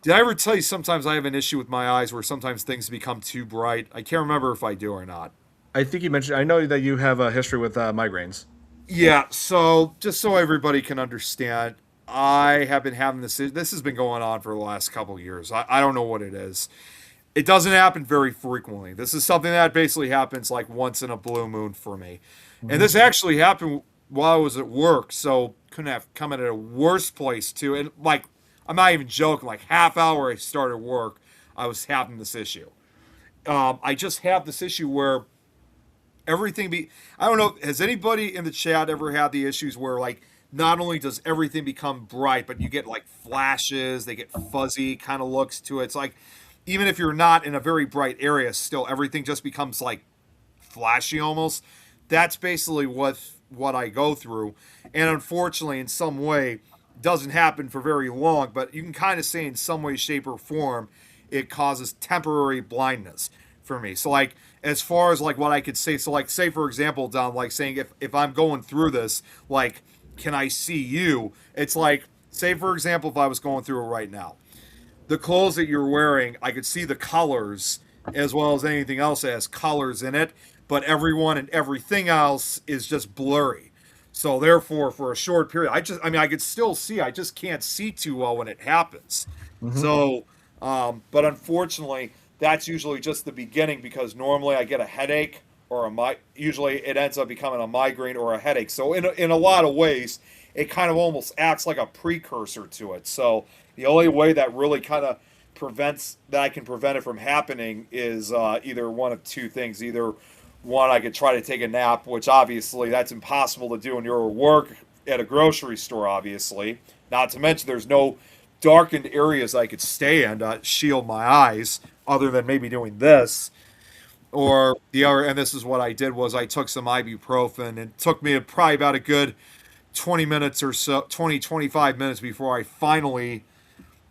did I ever tell you sometimes I have an issue with my eyes where sometimes things become too bright? I can't remember if I do or not. I think you mentioned. I know that you have a history with migraines. Yeah, so just so everybody can understand, I have been having this. This has been going on for the last couple of years. I don't know what it is. It doesn't happen very frequently. This is something that basically happens like once in a blue moon for me. And Hmm. this actually happened while I was at work, so couldn't have come at a worse place too. And like, I'm not even joking. Like half hour I started work, I was having this issue. I just have this issue where everything be I don't know, has anybody in the chat ever had the issues where like not only does everything become bright, but you get like flashes, they get fuzzy kind of looks to it. It's like even if you're not in a very bright area, still everything just becomes like flashy almost. That's basically what I go through. And unfortunately in some way doesn't happen for very long, but you can kind of say in some way, shape, or form it causes temporary blindness for me. So like as far as like what I could say, so like say for example, Dom, like saying if I'm going through this, like can I see you? It's like say for example, if I was going through it right now, the clothes that you're wearing, I could see the colors as well as anything else that has colors in it, but everyone and everything else is just blurry. So therefore, for a short period, I mean, I could still see. I just can't see too well when it happens. Hmm. So, but unfortunately, that's usually just the beginning because normally I get a headache or usually it ends up becoming a migraine or a headache. So in a lot of ways, it kind of almost acts like a precursor to it. So the only way that really kind of prevents that I can prevent it from happening is either one of two things. Either one, I could try to take a nap, which obviously that's impossible to do when you're at work at a grocery store, obviously. Not to mention there's no darkened areas I could stay in to shield my eyes other than maybe doing this. Or the other, and this is what I did, was I took some ibuprofen. It took me probably about a good 20 minutes or so, 25 minutes before I finally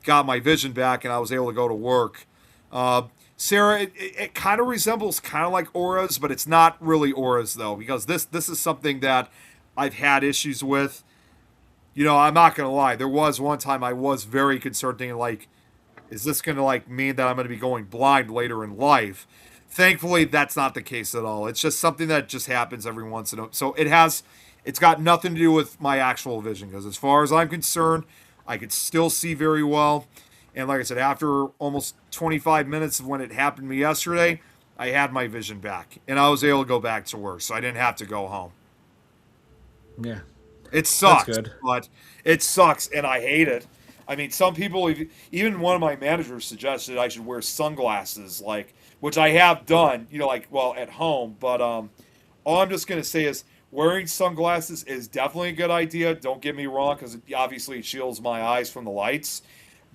got my vision back and I was able to go to work. Sarah, it kind of resembles kind of like auras, but it's not really auras though, because this is something that I've had issues with. I'm not gonna lie. There was one time I was very concerned, thinking like, is this gonna like mean that I'm gonna be going blind later in life? Thankfully, that's not the case at all. It's just something that just happens every once in a. So it's got nothing to do with my actual vision, because as far as I'm concerned, I could still see very well. And like I said, after almost 25 minutes of when it happened to me yesterday, I had my vision back and I was able to go back to work. So I didn't have to go home. Yeah, It that's sucks, good. but it sucks and I hate it. I mean, some people, even one of my managers suggested I should wear sunglasses, like, which I have done, like, well, at home. But all I'm just going to say is wearing sunglasses is definitely a good idea. Don't get me wrong, because obviously it shields my eyes from the lights.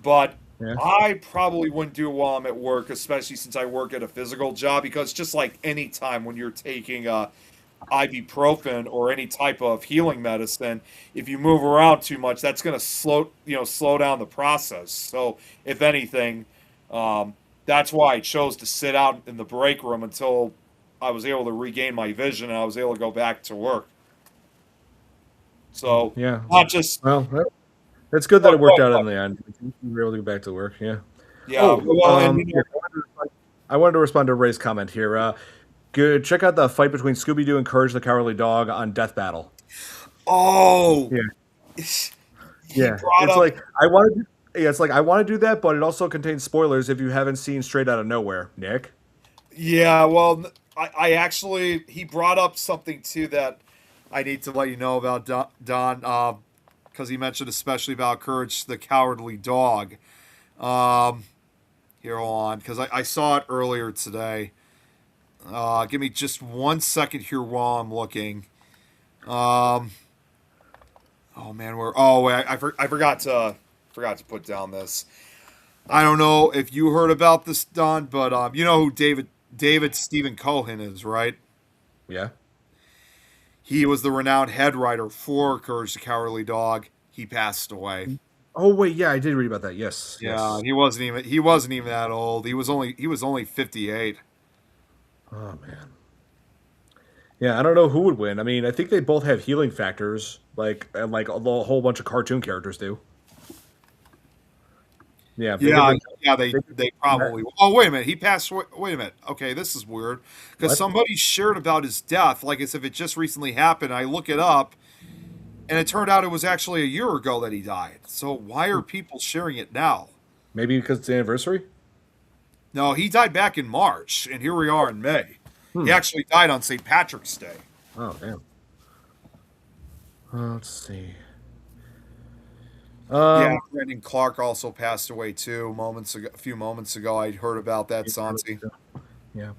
But Yeah. I probably wouldn't do it while I'm at work, especially since I work at a physical job, because just like any time when you're taking ibuprofen or any type of healing medicine, if you move around too much, that's going to slow down the process. So if anything, that's why I chose to sit out in the break room until I was able to regain my vision and I was able to go back to work. So Yeah. not just Well, it's good that oh, it worked go out ahead. in the end. You were able to get back to work. Yeah. Yeah, Oh, well, and yeah, I wanted to respond to Ray's comment here. Good. Check out the fight between Scooby Doo and Courage the Cowardly Dog on Death Battle. oh, Yeah. he Yeah. brought It's up. like I want to. Yeah, it's like I want to do that, but it also contains spoilers if you haven't seen Straight Outta Nowhere, Nick. Yeah, well, I actually he brought up something too that I need to let you know about, Don, because he mentioned especially about Courage the Cowardly Dog. Um, Here, hold on, because I saw it earlier today. Give me just 1 second here while I'm looking. Um, oh man, where? Oh wait, I forgot to put down this. I don't know if you heard about this, Don, but you know who David Stephen Cohen is, right? Yeah. He was the renowned head writer for Courage the Cowardly Dog. He passed away. Oh wait, yeah, I did read about that. Yes, Yeah, yes. he wasn't even that old. He was only 58. Oh man. Yeah, I don't know who would win. I mean, I think they both have healing factors, like a whole bunch of cartoon characters do. Yeah, they could Yeah, bring. yeah, They they could, probably. Oh, wait a minute. He passed away. Wait a minute. Okay, this is weird because what? somebody shared about his death, like as if it just recently happened. I look it up, and it turned out it was actually a year ago that he died. So why are people sharing it now? Maybe because it's the anniversary. No, he died back in March, and here we are in May. He Hmm. actually died on St. Patrick's Day. Oh damn. Let's see. Yeah, Um. Brandon Clark also passed away too. A few moments ago, I heard about that. Sansi. Yeah.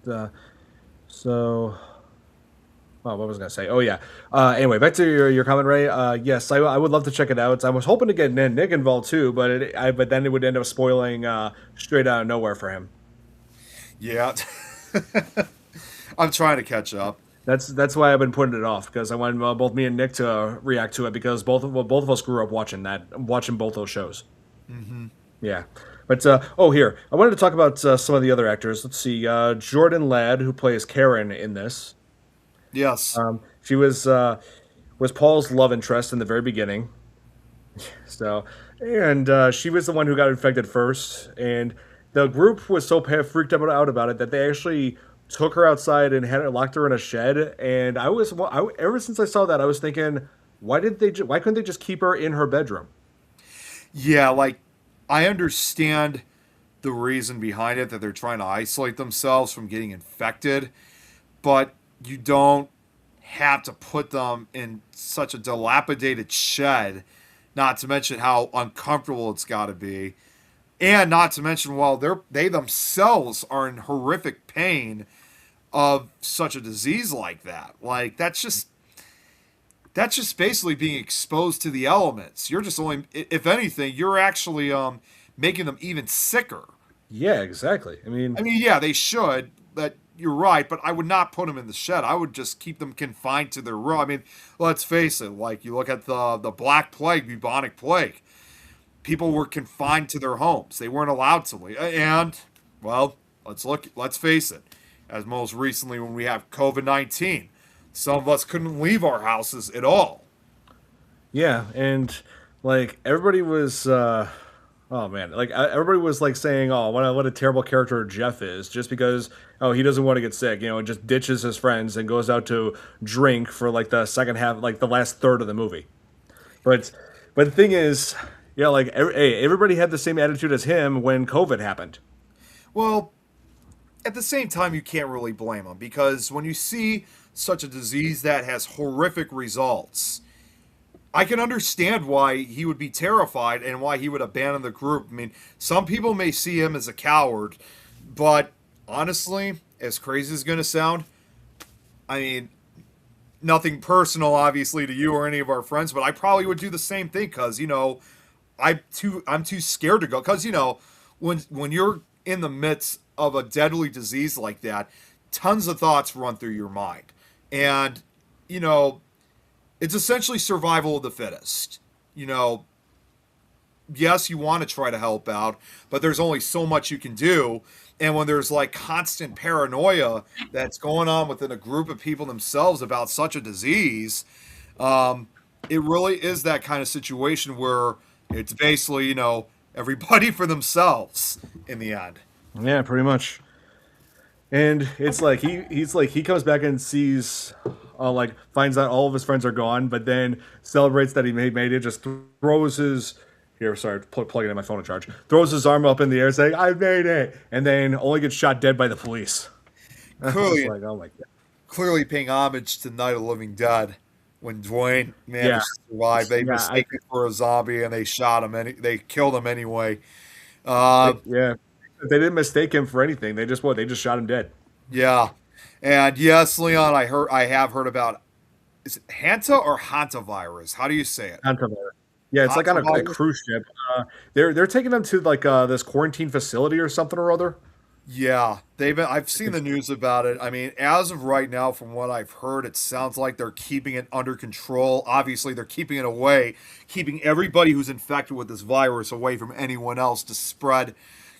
Uh, so. Oh, what was I gonna say? Oh yeah. Anyway, back to your comment, Ray. Yes, I would love to check it out. I was hoping to get Nick involved too, but then it would end up spoiling Straight Out of Nowhere for him. Yeah, I'm trying to catch up. That's why I've been putting it off because I want both me and Nick to react to it because both of us grew up watching both those shows. Hmm. Yeah, but here I wanted to talk about some of the other actors. Let's see, Jordan Ladd, who plays Karen in this. Yes. She was Paul's love interest in the very beginning. So, and she was the one who got infected first, and the group was so freaked out about it that they actually took her outside and had locked her in a shed. And ever since I saw that, I was thinking, why couldn't they just keep her in her bedroom? Yeah, like I understand the reason behind it that they're trying to isolate themselves from getting infected, but you don't have to put them in such a dilapidated shed, not to mention how uncomfortable it's got to be. And not to mention, while they themselves are in horrific pain of such a disease like that. Like that's just basically being exposed to the elements. You're just only, if anything, you're actually making them even sicker. Yeah, exactly. I I mean, mean, yeah, they should. That you're right, but I would not put them in the shed. I would just keep them confined to their room. I mean, let's face it. Like you look at the Black Plague, bubonic plague. People were confined to their homes. They weren't allowed to leave. And well, let's look. Let's face it. As most recently, when we have COVID-19, some of us couldn't leave our houses at all. yeah, and like everybody was oh man, like everybody was like saying, "Oh, what a terrible character Jeff is," just because oh he doesn't want to get sick, and just ditches his friends and goes out to drink for like the second half, like the last third of the movie. But the thing is, yeah, like hey, everybody had the same attitude as him when COVID happened. Well, at the same time, you can't really blame them because when you see such a disease that has horrific results, I can understand why he would be terrified and why he would abandon the group. I mean, some people may see him as a coward, but honestly, as crazy as it's going to sound, I mean, nothing personal, obviously, to you or any of our friends, but I probably would do the same thing because I'm too scared to go because when you're in the midst of a deadly disease like that, tons of thoughts run through your mind, and you know it's essentially survival of the fittest. You know, yes, you want to try to help out, but there's only so much you can do. And when there's like constant paranoia that's going on within a group of people themselves about such a disease, um, it really is that kind of situation where it's basically, everybody for themselves in the end. Yeah, pretty much. And it's like he's like he comes back and sees, like finds out all of his friends are gone, but then celebrates that he made it. Just throws his here, sorry, plugging in my phone to charge. Throws his arm up in the air, saying "I made it," and then only gets shot dead by the police. I was just Clearly, like, oh my god. clearly paying homage to Night of the Living Dead when Dwayne Yeah, managed to survive. They yeah, mistaken him for a zombie and they shot him. They killed him anyway. Uh, yeah. They didn't mistake him for anything. They just what? They just shot him dead. yeah, and yes, Leon, I have heard about, is it Hanta or hantavirus? How do you say it? Hantavirus. Yeah, it's like on a Hantavirus. cruise ship. They're taking them to like this quarantine facility or something or other. Yeah, they've been. I've seen the news about it. I mean, as of right now, from what I've heard, it sounds like they're keeping it under control. Obviously, they're keeping it away, keeping everybody who's infected with this virus away from anyone else to spread,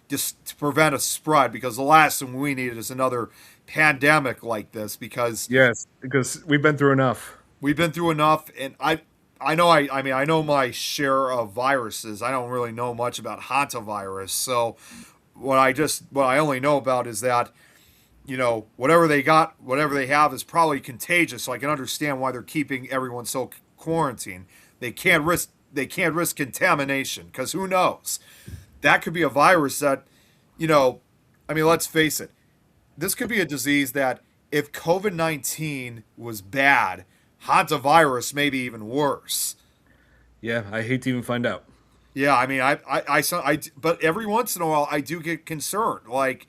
just to prevent a spread. Because the last thing we need is another pandemic like this. Because Yes, because we've been through enough. we've been through enough, and I know I mean I know my share of viruses. I don't really know much about hantavirus, so what I only know about is that whatever they got, whatever they have is probably contagious. So I can understand why they're keeping everyone so quarantined. They can't risk contamination because who knows? That could be a virus that, I mean, let's face it. This could be a disease that if COVID-19 was bad, hantavirus may be even worse. Yeah, I hate to even find out. Yeah, I mean, but every once in a while, I do get concerned. Like,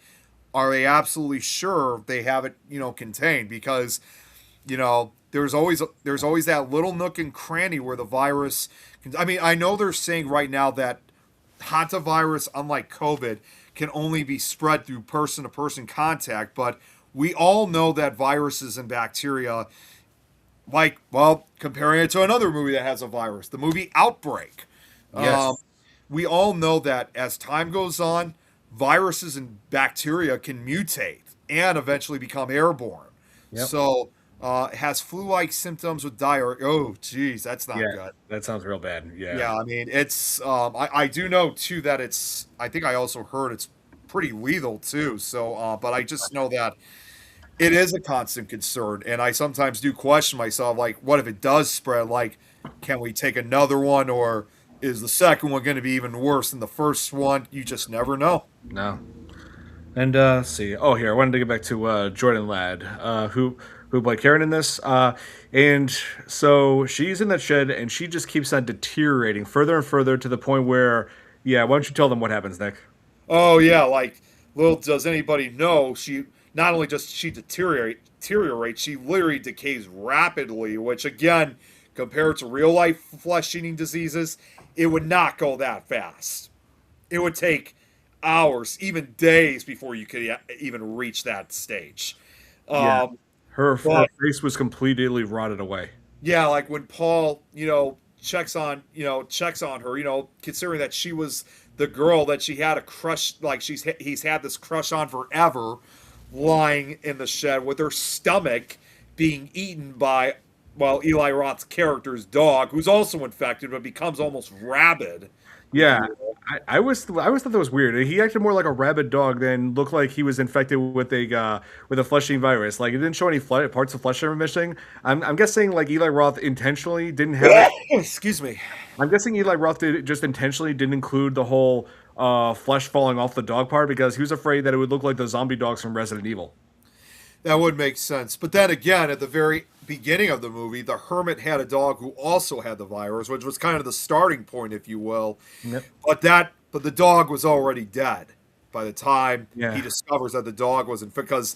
are they absolutely sure they have it, contained? Because, there's always that little nook and cranny where the virus. I mean, I know they're saying right now that hantavirus, unlike COVID, can only be spread through person-to-person contact, but we all know that viruses and bacteria, like, well, comparing it to another movie that has a virus, the movie Outbreak. Um, Yes. we all know that as time goes on, viruses and bacteria can mutate and eventually become airborne. Yep. So, it has flu-like symptoms with diarrhea. Oh, geez, that's not Yeah, good. that sounds real bad. Yeah. Yeah, I mean, it's. I do know too that it's. I think I also heard it's pretty lethal too. So, but I just know that it is a constant concern, and I sometimes do question myself, like, what if it does spread? Like, can we take another one, or is the second one going to be even worse than the first one? You just never know. No. And let's see. Oh, here I wanted to get back to Jordan Ladd, who who played Karen in this. And so she's in that shed, and she just keeps on deteriorating further and further to the point where, yeah, why don't you tell them what happens, Nick? Oh yeah, like little does anybody know, she not only does she deteriorate, she literally decays rapidly, which again, compared to real life flesh-eating diseases, it would not go that fast. It would take hours, even days, before you could even reach that stage. Yeah, Um, her but face was completely rotted away. yeah, like when Paul, checks on her, considering that she was the girl that she had a crush, like he's had this crush on forever, lying in the shed with her stomach being eaten by, well, Eli Roth's character's dog, who's also infected but becomes almost rabid, if Yeah, you will. I always thought that was weird. He acted more like a rabid dog than looked like he was infected with a flesh-eating virus. Like it didn't show any parts of flesh that were missing. I'm guessing like Eli Roth intentionally didn't have it. Excuse me. I'm guessing Eli Roth just intentionally didn't include the whole flesh falling off the dog part because he was afraid that it would look like the zombie dogs from Resident Evil. That would make sense. But then again, at the very beginning of the movie, the hermit had a dog who also had the virus, which was kind of the starting point, if you will. Yep. But the dog was already dead by the time he Yeah. discovers that the dog wasn't, because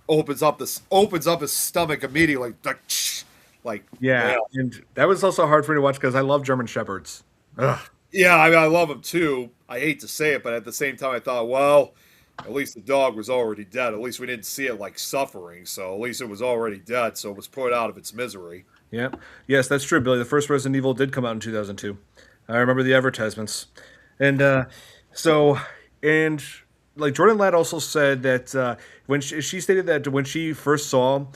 opens up his stomach immediately, like Yeah, yeah. and that was also hard for me to watch because I love German shepherds. Ugh. Yeah, I mean, I love him too. I hate to say it, but at the same time, I thought, well, at least the dog was already dead. At least we didn't see it like suffering. So at least it was already dead. So it was put out of its misery. Yep. Yes, that's true, Billy. The first Resident Evil did come out in 2002. I remember the advertisements. And so, and like Jordan Ladd also said that when she stated that when she first saw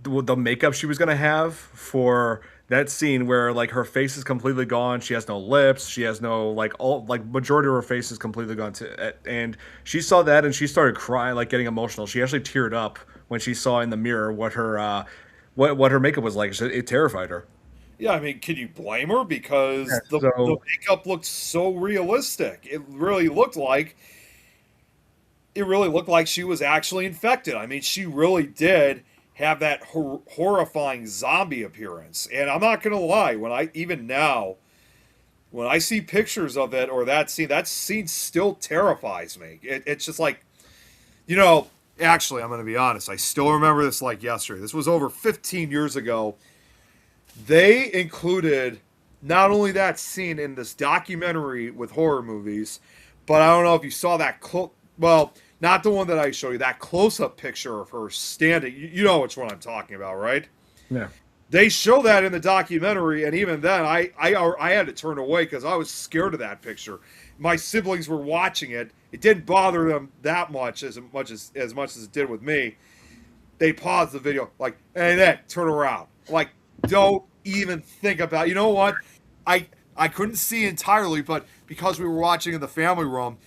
the makeup she was going to have for that scene where like her face is completely gone, she has no lips, she has no like all like majority of her face is completely gone and she saw that and she started crying, like getting emotional. She actually teared up when she saw in the mirror what her what her makeup was like. It terrified her. Yeah, I mean, can you blame her? Yeah, Because the so makeup looked so realistic. It really looked like she was actually infected. I mean, she really did have that horrifying zombie appearance. And I'm not gonna lie, even now, when I see pictures of it or that scene still terrifies me. It's just like, you know, actually, I'm gonna be honest. I still remember this like yesterday. This was over 15 years ago. They included not only that scene in this documentary with horror movies, but I don't know if you saw that well, not the one that I show you, that close-up picture of her standing. You know which one I'm talking about, right? yeah. They show that in the documentary, and even then, I had to turn away because I was scared of that picture. My siblings were watching it. It didn't bother them that much as it did with me. They paused the video, like, hey, Nick, turn around. Like, don't even think about. You know what? I couldn't see entirely, but because we were watching in the family room,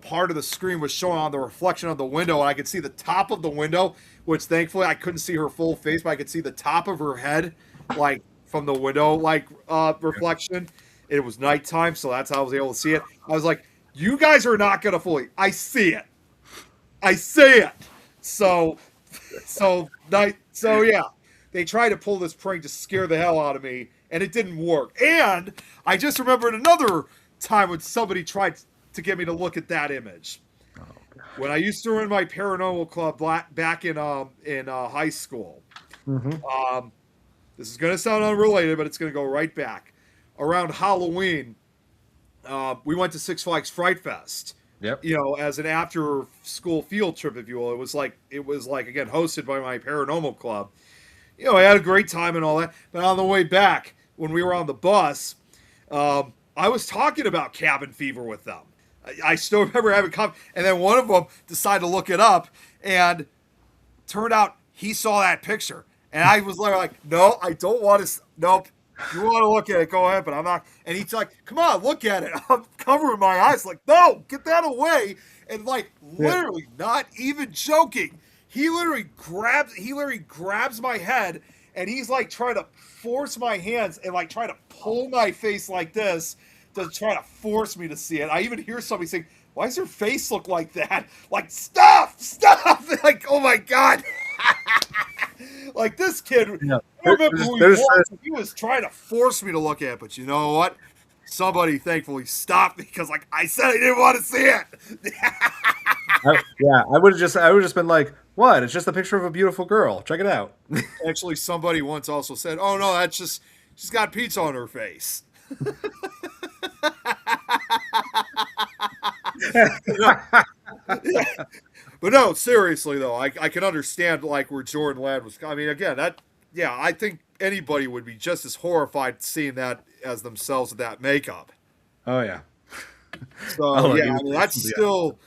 part of the screen was showing on the reflection of the window, and I could see the top of the window, which thankfully I couldn't see her full face, but I could see the top of her head, like from the window, like reflection. It was nighttime, so that's how I was able to see it. I was like, "You guys are not gonna fully. I see it. I see it." So, yeah, they tried to pull this prank to scare the hell out of me, and it didn't work. And I just remembered another time when somebody tried to get me to look at that image. When I used to run my paranormal club back in high school. Hmm. This is going to sound unrelated, but it's going to go right back. Around Halloween, we went to Six Flags Fright Fest. Yep. As an after-school field trip, if you will. It was like again hosted by my paranormal club. I had a great time and all that. But on the way back, when we were on the bus, I was talking about cabin fever with them. I still remember having and then one of them decided to look it up, and turned out he saw that picture, and I was like, no, I don't want to. Nope. If you want to look at it, go ahead, but I'm not. And he's like, come on, look at it. I'm covering my eyes, like, no, get that away. And like, literally, not even joking. He literally grabs my head, and he's like trying to force my hands and like trying to pull my face like this to try to force me to see it. I even hear somebody saying, "Why does your face look like that?" Like, stop! Like, oh my god! Like this kid, I Yeah. don't remember who he There's was. He was trying to force me to look at it, but you know what? Somebody thankfully stopped me because, like I said, I didn't want to see it. yeah, I would have just been like, what? It's just a picture of a beautiful girl. Check it out. Actually, somebody once also said, "Oh no, that's just she's got pizza on her face." But no, seriously though, I can understand like where Jordan Ladd was. I mean, again, that yeah, I think anybody would be just as horrified seeing that as themselves with that makeup. Oh yeah. So Oh, yeah, he I was, mean that's yeah. still.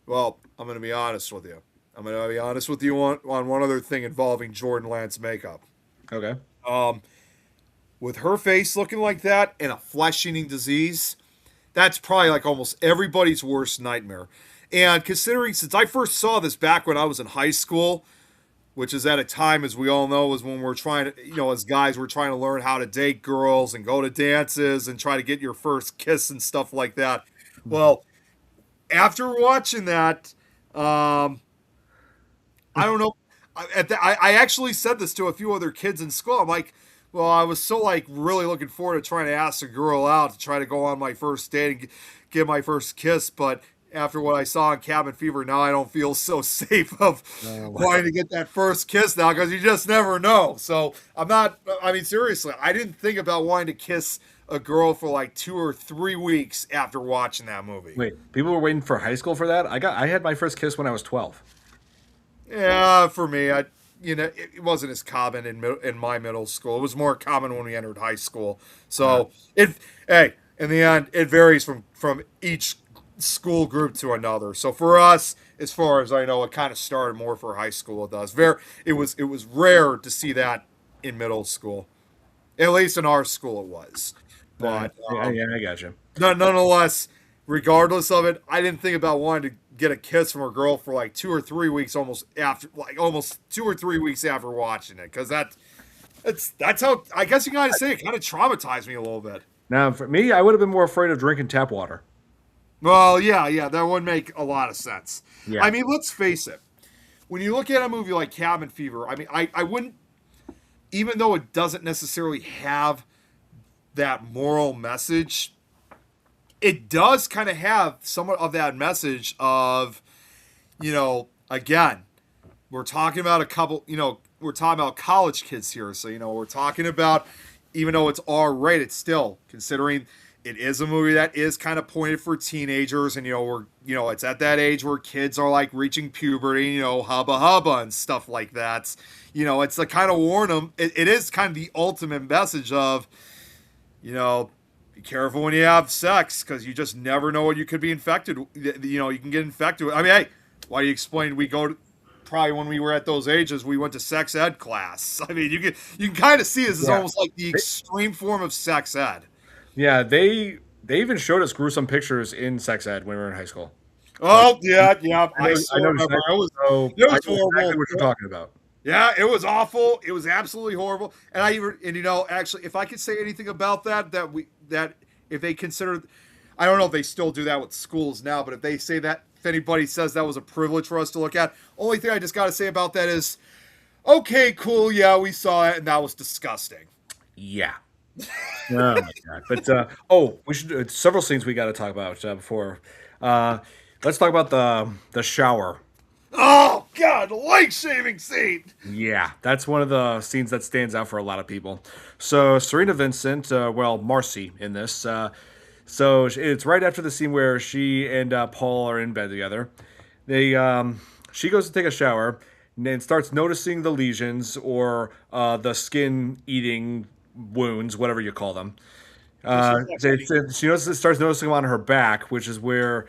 Well, I'm going to be honest with you. I'm going to be honest with you on one other thing involving Jordan Ladd's makeup. Okay. Um, with her face looking like that and a flesh-eating disease, that's probably like almost everybody's worst nightmare. And considering since I first saw this back when I was in high school, which is at a time, as we all know, was when we're trying to, as guys, we're trying to learn how to date girls and go to dances and try to get your first kiss and stuff like that. Well, after watching that, I don't know. I actually said this to a few other kids in school. I'm like, well, I was so like really looking forward to trying to ask a girl out to try to go on my first date and get my first kiss, but after what I saw in Cabin Fever, now I don't feel so safe of Oh, wanting to get that first kiss now because you just never know. So I'm not. I mean, seriously, I didn't think about wanting to kiss a girl for like 2 or 3 weeks after watching that movie. wait, people were waiting for high school for that? I had my first kiss when I was 12. Yeah, for me, it wasn't as common in my middle school. It was more common when we entered high school. Uh, So hey, in the end, it varies from each school group to another. So for us, as far as I know, it kind of started more for high school with us. It was rare to see that in middle school. At least in our school, it was. But yeah, I got you. nonetheless, regardless of it, I didn't think about wanting to get a kiss from a girl for like 2 or 3 weeks, almost 2 or 3 weeks after watching it, because that's how I guess you gotta say it kind of traumatized me a little bit. Now, for me, I would have been more afraid of drinking tap water. Well, yeah, that would make a lot of sense. Yeah. I mean, let's face it. When you look at a movie like Cabin Fever, I mean, I wouldn't, even though it doesn't necessarily have that moral message, it does kind of have somewhat of that message of, again, we're talking about a couple, we're talking about college kids here. So, we're talking about, even though it's R-rated still, considering it is a movie that is kind of pointed for teenagers. And, it's at that age where kids are like reaching puberty, hubba hubba and stuff like that. It's to kind of warn them. It is kind of the ultimate message of, be careful when you have sex because you just never know what you could be infected. You can get infected. I mean, hey, why do you explain we go to, probably when we were at those ages, we went to sex ed class. I mean, you can kind of see this as Yeah. almost like the extreme form of sex ed. Yeah, they even showed us gruesome pictures in sex ed when we were in high school. So Oh yeah. I I still know remember. exactly, so It I was know exactly horrible. what you're talking about. Yeah, it was awful. It was absolutely horrible. Actually, if I could say anything about that if they consider, I don't know if they still do that with schools now, but if they say that, if anybody says that was a privilege for us to look at, only thing I just got to say about that is, okay, cool, yeah, we saw it, and that was disgusting. Yeah. Oh my god! But we should several scenes we got to talk about before. Uh, let's talk about the shower. Oh God, the leg shaving scene. Yeah, that's one of the scenes that stands out for a lot of people. So Serena Vincent, Marcy in this. It's right after the scene where she and Paul are in bed together. She goes to take a shower and then starts noticing the lesions or the skin eating wounds, whatever you call them. Starts noticing them on her back, which is where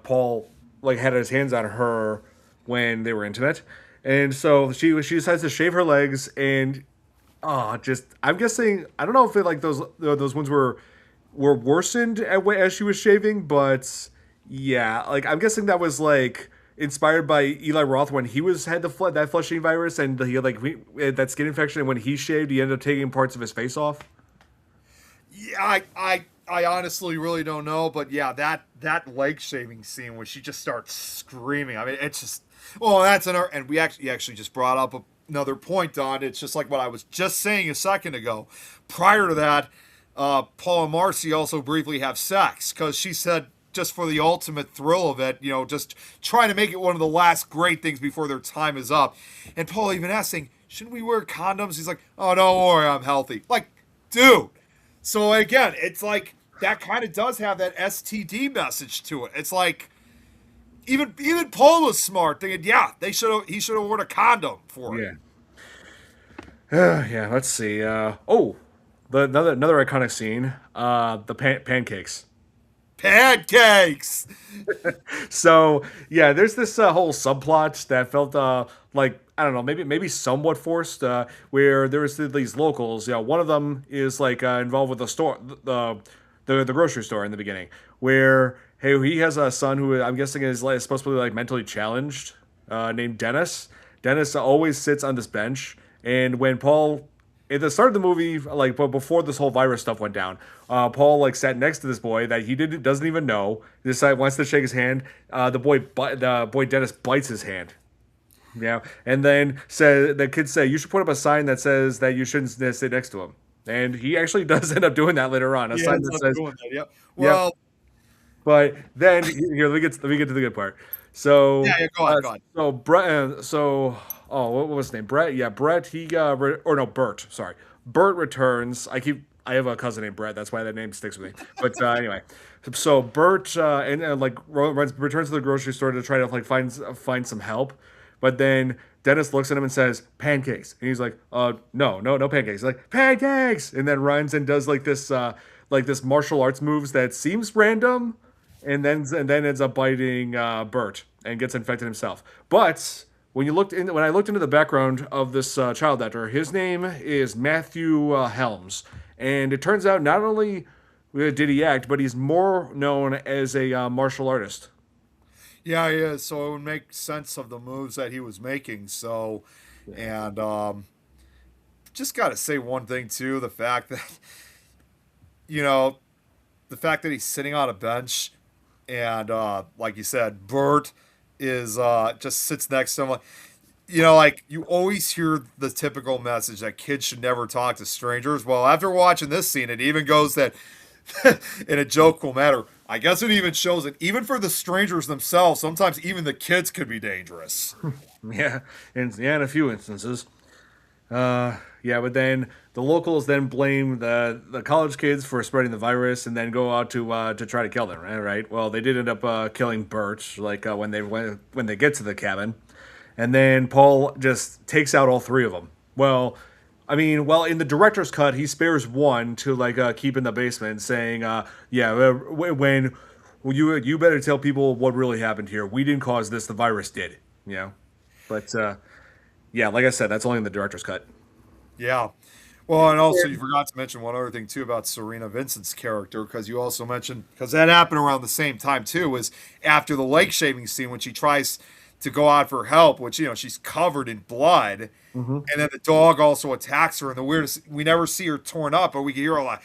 Paul had his hands on her when they were intimate, and so she decides to shave her legs and just I'm guessing I don't know if those ones were worsened as she was shaving, but yeah, I'm guessing that was inspired by Eli Roth when he had that flesh-eating virus and he had that skin infection, and when he shaved, he ended up taking parts of his face off. Yeah, I honestly really don't know, but yeah, that leg shaving scene where she just starts screaming. I mean, it's just, well, that's another, and we actually just brought up another point, Don. It's just like what I was just saying a second ago. Prior to that, Paul and Marcy also briefly have sex because she said just for the ultimate thrill of it, just trying to make it one of the last great things before their time is up. And Paul even asking, shouldn't we wear condoms? He's like, oh, don't worry, I'm healthy. Like, dude. So again, it's like that kind of does have that STD message to it. It's like even Paul was smart, thinking, yeah, he should have worn a condom for it. Yeah. Yeah, let's see. Another iconic scene. The pancakes. Pancakes. So yeah, there's this whole subplot that felt like I don't know, maybe somewhat forced. Where there's these locals. One of them is like involved with the store, the grocery store in the beginning, where hey, he has a son who I'm guessing is like supposed to be like mentally challenged, named Dennis. Dennis always sits on this bench, and when Paul at the start of the movie, like but before this whole virus stuff went down, Paul like sat next to this boy that he doesn't even know. Decide wants to shake his hand. The boy Dennis bites his hand. Yeah, and then the kids say you should put up a sign that says that you shouldn't sit next to him. And he actually does end up doing that later on. A Yeah, sign it's that not says, doing that. Yeah. "Yep." Well, But then here, let me get to the good part. So, yeah. Go ahead. Go ahead. so Brett, oh, what was his name? Brett. Yeah, Brett. Or no, Bert. Sorry, Bert returns. I have a cousin named Brett. That's why that name sticks with me. But anyway, so Bert and like returns to the grocery store to try to like find some help. But then Dennis looks at him and says, "Pancakes," and he's like, no pancakes." He's like, "Pancakes," and then runs and does like this martial arts moves that seems random, and then ends up biting Bert and gets infected himself. But when I looked into the background of this child actor, his name is Matthew Helms, and it turns out not only did he act, but he's more known as a martial artist. Yeah, yeah. So it would make sense of the moves that he was making. So, and just got to say one thing too: the fact that you know the fact that he's sitting on a bench, and like you said, Bert is just sits next to him. Like you always hear the typical message that kids should never talk to strangers. Well, after watching this scene, it even goes that in a jovial manner. I guess it even shows that even for the strangers themselves, sometimes even the kids could be dangerous. Yeah, in a few instances. Yeah, but then the locals then blame the college kids for spreading the virus, and then go out to try to kill them. Right? Well, they did end up killing Bert, like when they get to the cabin, and then Paul just takes out all three of them. Well, I mean, well, in the director's cut, he spares one to like keep in the basement, saying, "Yeah, when well, you better tell people what really happened here. We didn't cause this; the virus did." You know, but yeah, like I said, that's only in the director's cut. Yeah. Well, and also you forgot to mention one other thing too about Serena Vincent's character because you also mentioned because that happened around the same time too was after the lake shaving scene when she tries to go out for help, which she's covered in blood, Hmm. and then the dog also attacks her. And the weirdest, we never see her torn up, but we can hear a lot.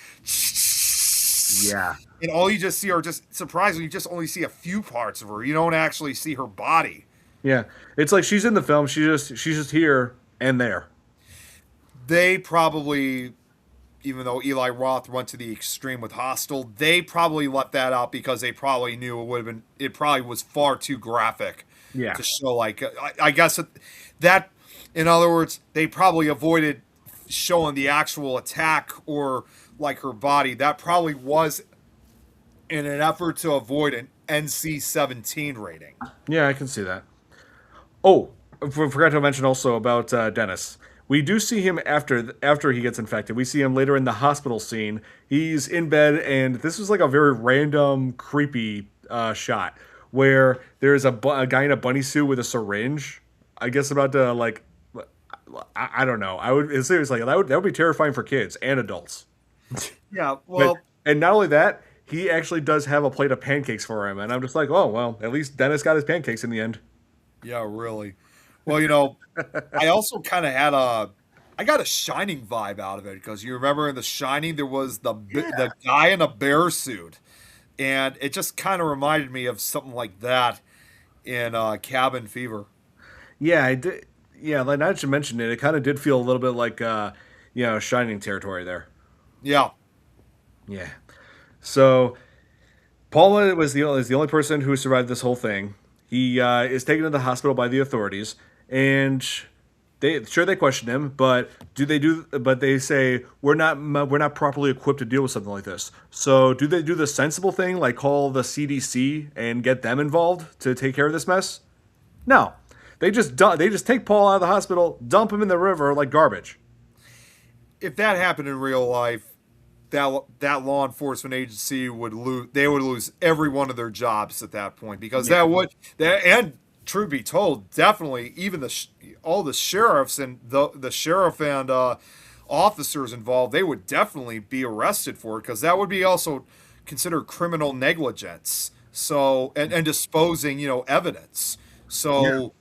Yeah. And all you just see are just surprisingly, you just only see a few parts of her. You don't actually see her body. Yeah, it's like she's in the film. She's just here and there. They probably, even though Eli Roth went to the extreme with Hostel, they probably left that out because they probably knew it probably was far too graphic Yeah, to show. Like, I guess that, in other words, they probably avoided showing the actual attack or like her body. That probably was in an effort to avoid an NC-17 rating. yeah, I can see that. Oh, forgot to mention also about Dennis. We do see him after he gets infected. We see him later in the hospital scene. He's in bed, and this was like a very random, creepy shot where there's a guy in a bunny suit with a syringe. I guess about to like, I don't know. I would seriously that would be terrifying for kids and adults. Yeah, But well, and not only that, he actually does have a plate of pancakes for him, and I'm just like, oh well, at least Dennis got his pancakes in the end. yeah, really. Well, I also kind of I got a Shining vibe out of it because you remember in The Shining there was the guy in a bear suit, and it just kind of reminded me of something like that in Cabin Fever. Yeah, I did. yeah, like now that you mentioned it, it kind of did feel a little bit like Shining territory there. Yeah. Yeah. So Paula is the only person who survived this whole thing. He is taken to the hospital by the authorities, and they question him, but But they say we're not properly equipped to deal with something like this. So do they do the sensible thing, like call the CDC and get them involved to take care of this mess? No, they just take Paul out of the hospital, dump him in the river like garbage. If that happened in real life, that law enforcement agency would lose. They would lose every one of their jobs at that point because Yeah, that and truth be told, definitely even all the sheriffs and the sheriff and officers involved, they would definitely be arrested for it because that would be also considered criminal negligence. So and disposing evidence. yeah, So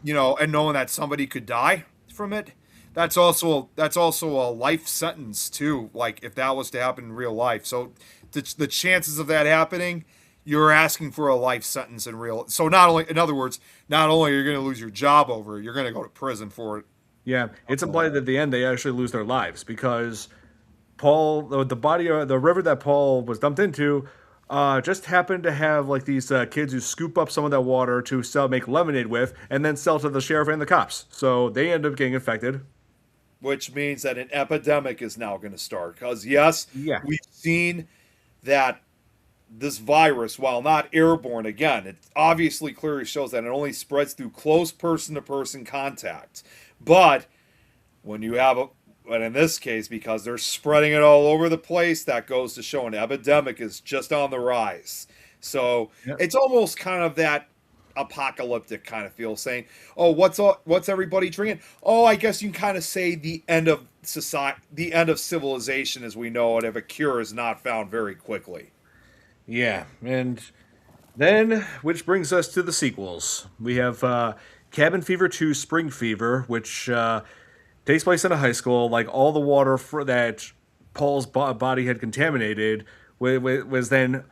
and knowing that somebody could die from it, that's also a life sentence too. Like if that was to happen in real life, so the chances of that happening, you're asking for a life sentence in real. So not only, in other words, not only are you going to lose your job over it, you're going to go to prison for it. yeah. It's implied that at the end they actually lose their lives because Paul, the body, the river that Paul was dumped into, just happened to have like these kids who scoop up some of that water to sell, make lemonade with, and then sell to the sheriff and the cops. So they end up getting infected. Which means that an epidemic is now going to start. Because yes, Yeah, we've seen that this virus, while not airborne, again, it obviously clearly shows that it only spreads through close person to person contact. But when you have a, but in this case, because they're spreading it all over the place, that goes to show an epidemic is just on the rise. So yeah, it's almost kind of that apocalyptic kind of feel, saying, "Oh, what's everybody drinking? Oh, I guess you can kind of say the end of society, the end of civilization as we know it, if a cure is not found very quickly." yeah. And then, which brings us to the sequels. We have Cabin Fever 2 Spring Fever, which takes place in a high school. Like all the water that Paul's body had contaminated was then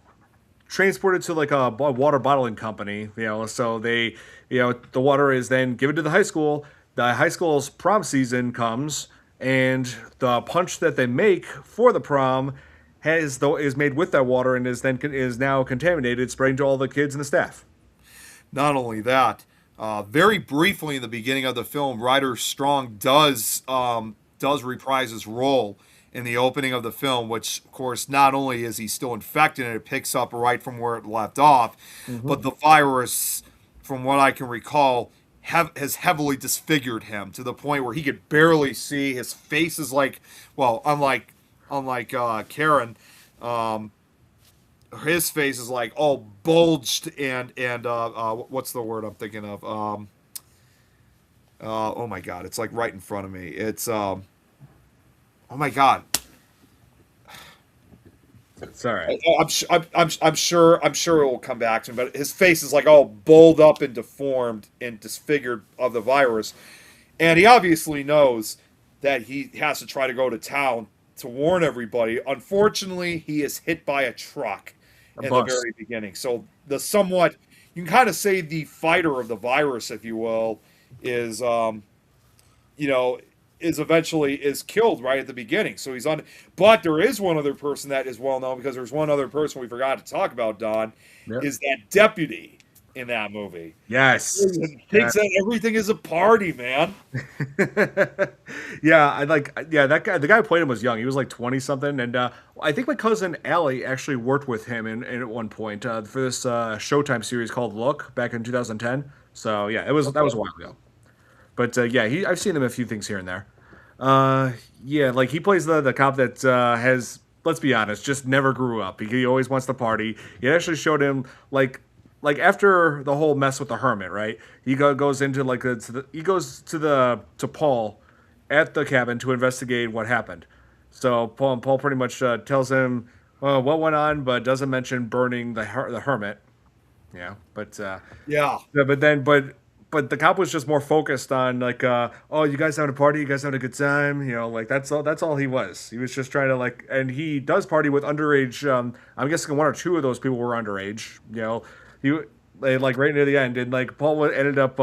transported to like a water bottling company. So the water is then given to the high school. The high school's prom season comes, and the punch that they make for the prom is made with that water and is now contaminated, spreading to all the kids and the staff. Not only that, very briefly in the beginning of the film, Ryder Strong does reprise his role in the opening of the film, which of course not only is he still infected and it picks up right from where it left off, Hmm. but the virus, from what I can recall, has heavily disfigured him to the point where he could barely see. His face is like, well, unlike Karen, um, his face is like all bulged and what's the word I'm thinking of? Oh my god, it's like right in front of me. It's oh my god. It's all right. I'm sure it will come back to him, but his face is like all bowled up and deformed and disfigured of the virus, and he obviously knows that he has to try to go to town to warn everybody. Unfortunately, he is hit by a truck A in the bus. very beginning. So the somewhat, you can kind of say the fighter of the virus, if you will, is you know is eventually is killed right at the beginning. So he's on, but there is one other person that is well known because there's one other person we forgot to talk about. Don Yep. is that deputy in that movie. Yes. He Yeah. thinks that everything is a party, man. Yeah, I like yeah, that guy the guy who played him was young. He was like 20 something and I think my cousin Allie actually worked with him in at one point for this Showtime series called Look back in 2010. So, yeah, that was a while ago. But yeah, I've seen him in a few things here and there. Uh yeah, like he plays the cop that has, let's be honest, just never grew up. He always wants to party. It actually showed him like after the whole mess with the hermit, right? Goes into like he goes to Paul at the cabin to investigate what happened. So Paul pretty much tells him what went on, but doesn't mention burning the hermit. Yeah, Yeah. but the cop was just more focused on like oh, you guys having a party, you guys having a good time, like that's all he was. He was just trying to like, and he does party with underage. I'm guessing one or two of those people were underage. He like right near the end, and like Paul ended up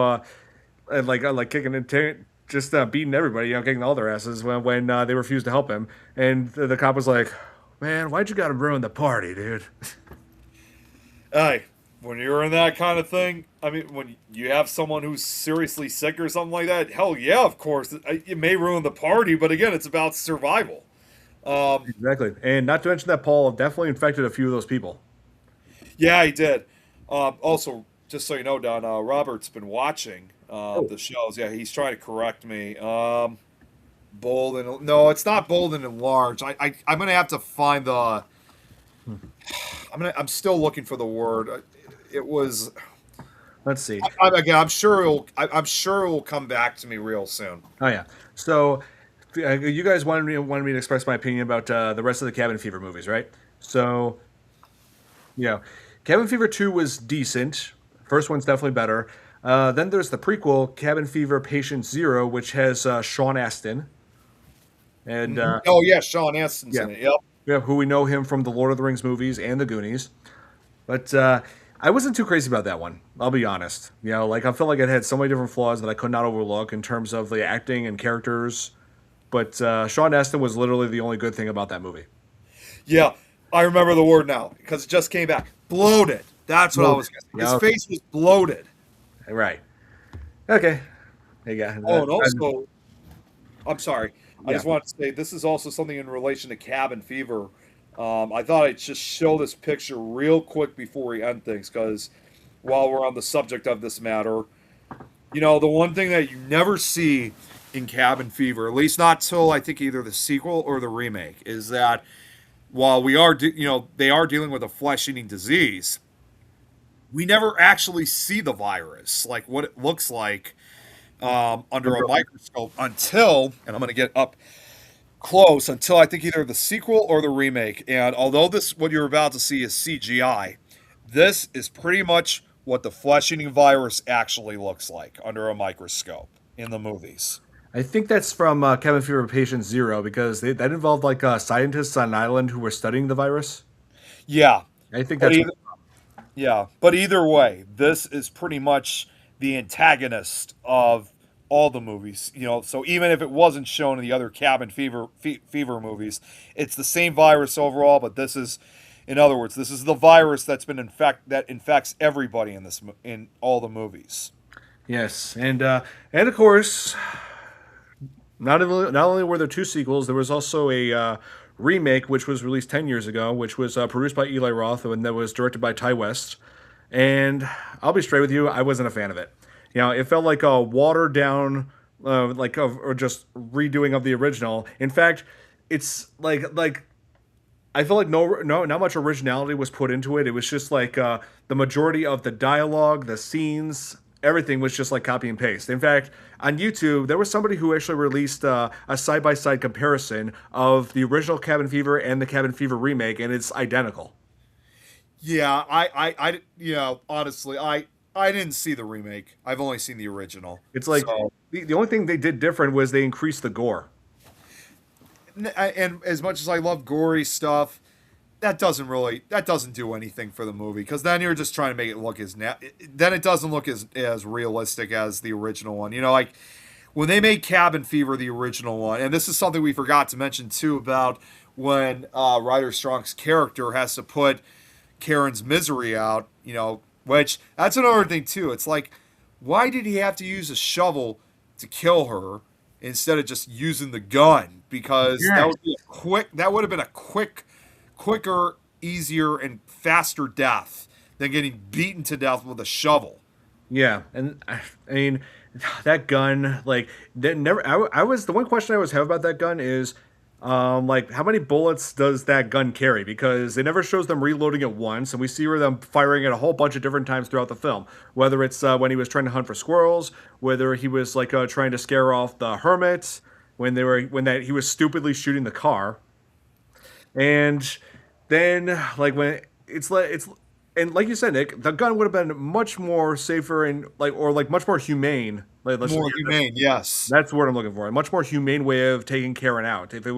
and like kicking and just beating everybody, kicking all their asses when they refused to help him. And the cop was like, "Man, why'd you gotta ruin the party, dude?" Hey, when you're in that kind of thing, I mean, when you have someone who's seriously sick or something like that, hell yeah, of course, it may ruin the party, but again, it's about survival. Um, Exactly, and not to mention that Paul definitely infected a few of those people. yeah, he did. Also, just so you know, Don, Robert's been watching Oh, the shows. Yeah, he's trying to correct me. Bold and no, it's not bold and enlarged. I'm gonna have to find the. I'm still looking for the word. It was. let's see. Again, I'm sure it will come back to me real soon. Oh yeah. So you guys wanted me to express my opinion about the rest of the Cabin Fever movies, right? So yeah, Cabin Fever 2 was decent. First one's definitely better. Then there's the prequel, Cabin Fever Patient Zero, which has Sean Astin, and Oh yeah, Sean Astin's yeah, in it. Yep. yeah, who we know him from the Lord of the Rings movies and the Goonies. But I wasn't too crazy about that one. I'll be honest. Like I felt like it had so many different flaws that I could not overlook in terms of the acting and characters. But Sean Astin was literally the only good thing about that movie. Yeah, I remember the word now because it just came back. Bloated. That's what I was. Yeah, His okay. face was bloated. Right. Okay. There you Oh, go. and also, I'm sorry. I Yeah. just wanted to say this is also something in relation to cabin fever. I thought I'd just show this picture real quick before we end things because while we're on the subject of this matter, the one thing that you never see in cabin fever, at least not till I think either the sequel or the remake, is that while they are dealing with a flesh-eating disease, we never actually see the virus, like what it looks like under a microscope until, and I'm going to get up close, until I think either the sequel or the remake. And although what you're about to see is CGI, this is pretty much what the flesh-eating virus actually looks like under a microscope in the movies. I think that's from Cabin Fever Patient Zero because that involved like scientists on an island who were studying the virus. Yeah, I think but that's either, yeah, but either way, this is pretty much the antagonist of all the movies. So even if it wasn't shown in the other fever movies, it's the same virus overall. But this is, in other words, this is the virus that infects everybody in all the movies. yes, and of course, not only were there two sequels, there was also a remake which was released 10 years ago, which was produced by Eli Roth and that was directed by Ty West. And I'll be straight with you, I wasn't a fan of it. It felt like a watered down, or just redoing of the original. In fact, it's like I feel like not much originality was put into it. It was just like the majority of the dialogue, the scenes, everything was just like copy and paste. In fact, on YouTube, there was somebody who actually released a side by side comparison of the original Cabin Fever and the Cabin Fever remake, and it's identical. Yeah, honestly, I didn't see the remake. I've only seen the original. It's like So, the only thing they did different was they increased the gore. and as much as I love gory stuff, that doesn't do anything for the movie because then you're just trying to make it look then it doesn't look as realistic as the original one. Like when they made Cabin Fever the original one, and this is something we forgot to mention too about when Ryder Strong's character has to put Karen's misery out. Which that's another thing too. It's like, why did he have to use a shovel to kill her instead of just using the gun? Because Yes. that would have been a quicker, easier, and faster death than getting beaten to death with a shovel. Yeah, and I mean that gun, like that never. I was the one question I always have about that gun is, like how many bullets does that gun carry? Because it never shows them reloading it once, and we see them firing it a whole bunch of different times throughout the film. Whether it's when he was trying to hunt for squirrels, whether he was like trying to scare off the hermits, when he was stupidly shooting the car, and then like when it's and like you said, Nick, the gun would have been much more safer and like much more humane. Like let's More humane, yes. that's the word I'm looking for. A much more humane way of taking Karen out. If he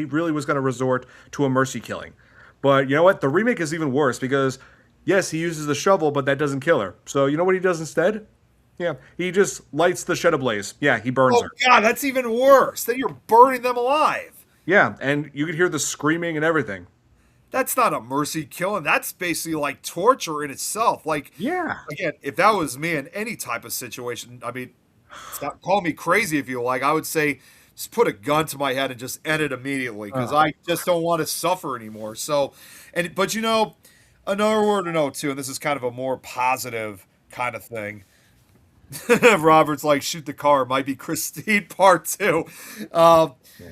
really was going to resort to a mercy killing, but you know what? The remake is even worse because yes, he uses the shovel, but that doesn't kill her. So you know what he does instead? Yeah, he just lights the shed ablaze. Yeah, he burns Oh her. God, that's even worse. Then you're burning them alive. Yeah, and you could hear the screaming and everything. That's not a mercy killing. That's basically like torture in itself. Like, Yeah. again, if that was me in any type of situation, I mean, stop, call me crazy if you like. I would say just put a gun to my head and just end it immediately because Uh, I just don't want to suffer anymore. So, but another word to note too, and this is kind of a more positive kind of thing. Robert's like, shoot the car. It might be Christine Part Two. Um, yeah.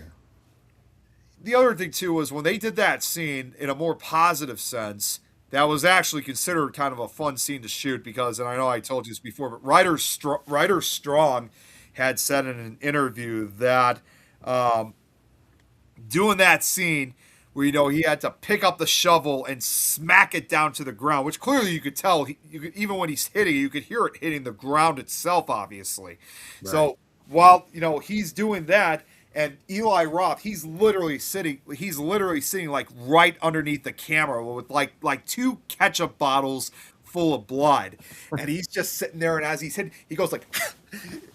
the other thing too was when they did that scene in a more positive sense, that was actually considered kind of a fun scene to shoot because, and I know I told you this before, but Ryder Strong had said in an interview that um, doing that scene where he had to pick up the shovel and smack it down to the ground, which clearly you could tell. Even when he's hitting it, you could hear it hitting the ground itself, obviously. Right. So while he's doing that, and Eli Roth, he's literally sitting like right underneath the camera with like two ketchup bottles full of blood, and he's just sitting there. And as he's hitting, he goes like,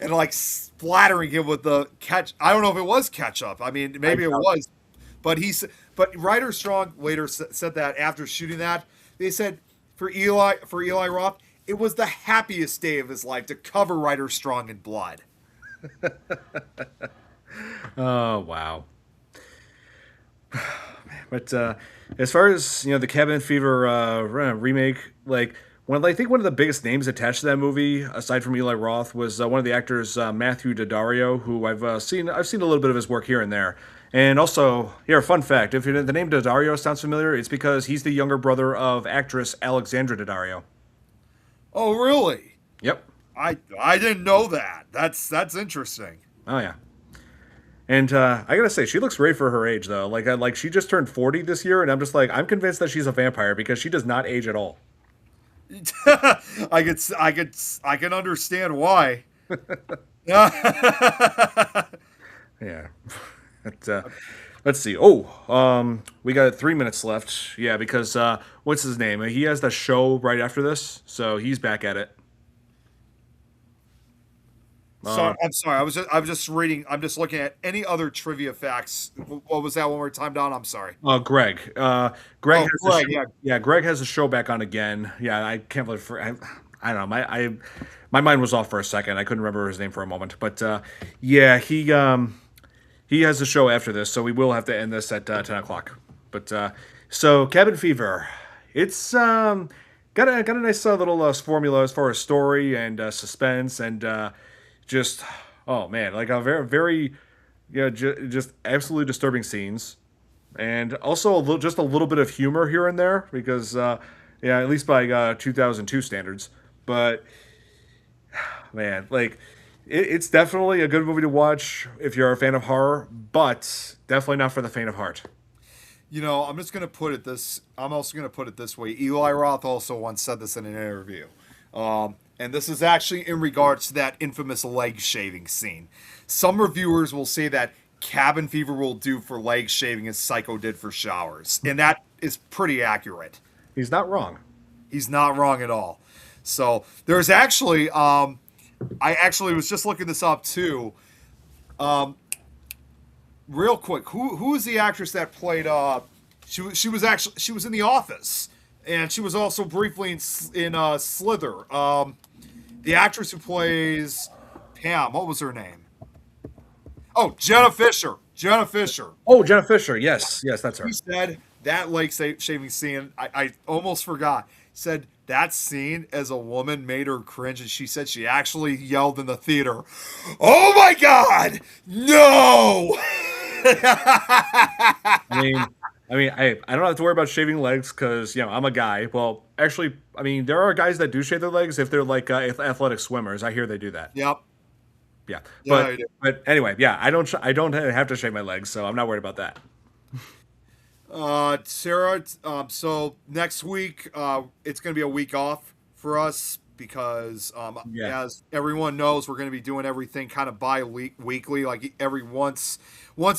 and like splattering him with the catch. I don't know if it was ketchup. I mean, I maybe it doubt was, but Ryder Strong later said that after shooting that, they said for Eli Roth, it was the happiest day of his life to cover Ryder Strong in blood. Oh wow. But as far as the Cabin Fever remake, like I think one of the biggest names attached to that movie, aside from Eli Roth, was one of the actors Matthew Daddario, who I've seen a little bit of his work here and there. And also, here, fun fact: if the name Daddario sounds familiar, it's because he's the younger brother of actress Alexandra Daddario. Oh, really? Yep. I didn't know that. That's interesting. Oh yeah. And I gotta say, she looks great for her age, though. Like she just turned 40 this year, and I'm just like, I'm convinced that she's a vampire because she does not age at all. I can understand why. Yeah. Yeah. But, let's see. Oh, we got 3 minutes left. Yeah, because what's his name? He has the show right after this, so he's back at it. Sorry, Uh, I'm sorry. I was just reading. I'm just looking at any other trivia facts. What was that one more time, Don? I'm sorry. Greg. Greg Oh, has the Greg. show. Yeah. Yeah, Greg has the show back on again. Yeah, I can't believe. I don't know. My mind was off for a second. I couldn't remember his name for a moment. But yeah, he has the show after this, so we will have to end this at 10 o'clock. But so Cabin Fever, it's got a nice little formula as far as story and suspense and just oh man, like a very yeah, just absolutely disturbing scenes, and also just a little bit of humor here and there because yeah, at least by 2002 standards. But man, like it's definitely a good movie to watch if you're a fan of horror, but definitely not for the faint of heart. I'm just gonna put it this. I'm also gonna put it this way. Eli Roth also once said this in an interview, and this is actually in regards to that infamous leg shaving scene. Some reviewers will say that Cabin Fever will do for leg shaving as Psycho did for showers, and that is pretty accurate. He's not wrong. He's not wrong at all. So there's actually, I actually was just looking this up too. Real quick, who is the actress that played? She was in The Office, and she was also briefly in Slither. The actress who plays Pam, what was her name? Oh, Jenna Fisher. Jenna Fisher. Oh, Jenna Fisher. Yes, yes, that's He her. said that shaving scene. I almost forgot. Said that scene as a woman made her cringe, and she said she actually yelled in the theater, "Oh my God, no!" I don't have to worry about shaving legs because I'm a guy. Well, actually, I mean, there are guys that do shave their legs if they're like athletic swimmers. I hear they do that. Yep. Yeah, Yeah, I do. but anyway, yeah, I don't have to shave my legs, so I'm not worried about that. Sarah, so next week, it's going to be a week off for us because, Yeah, as everyone knows, we're going to be doing everything kind of weekly, like every once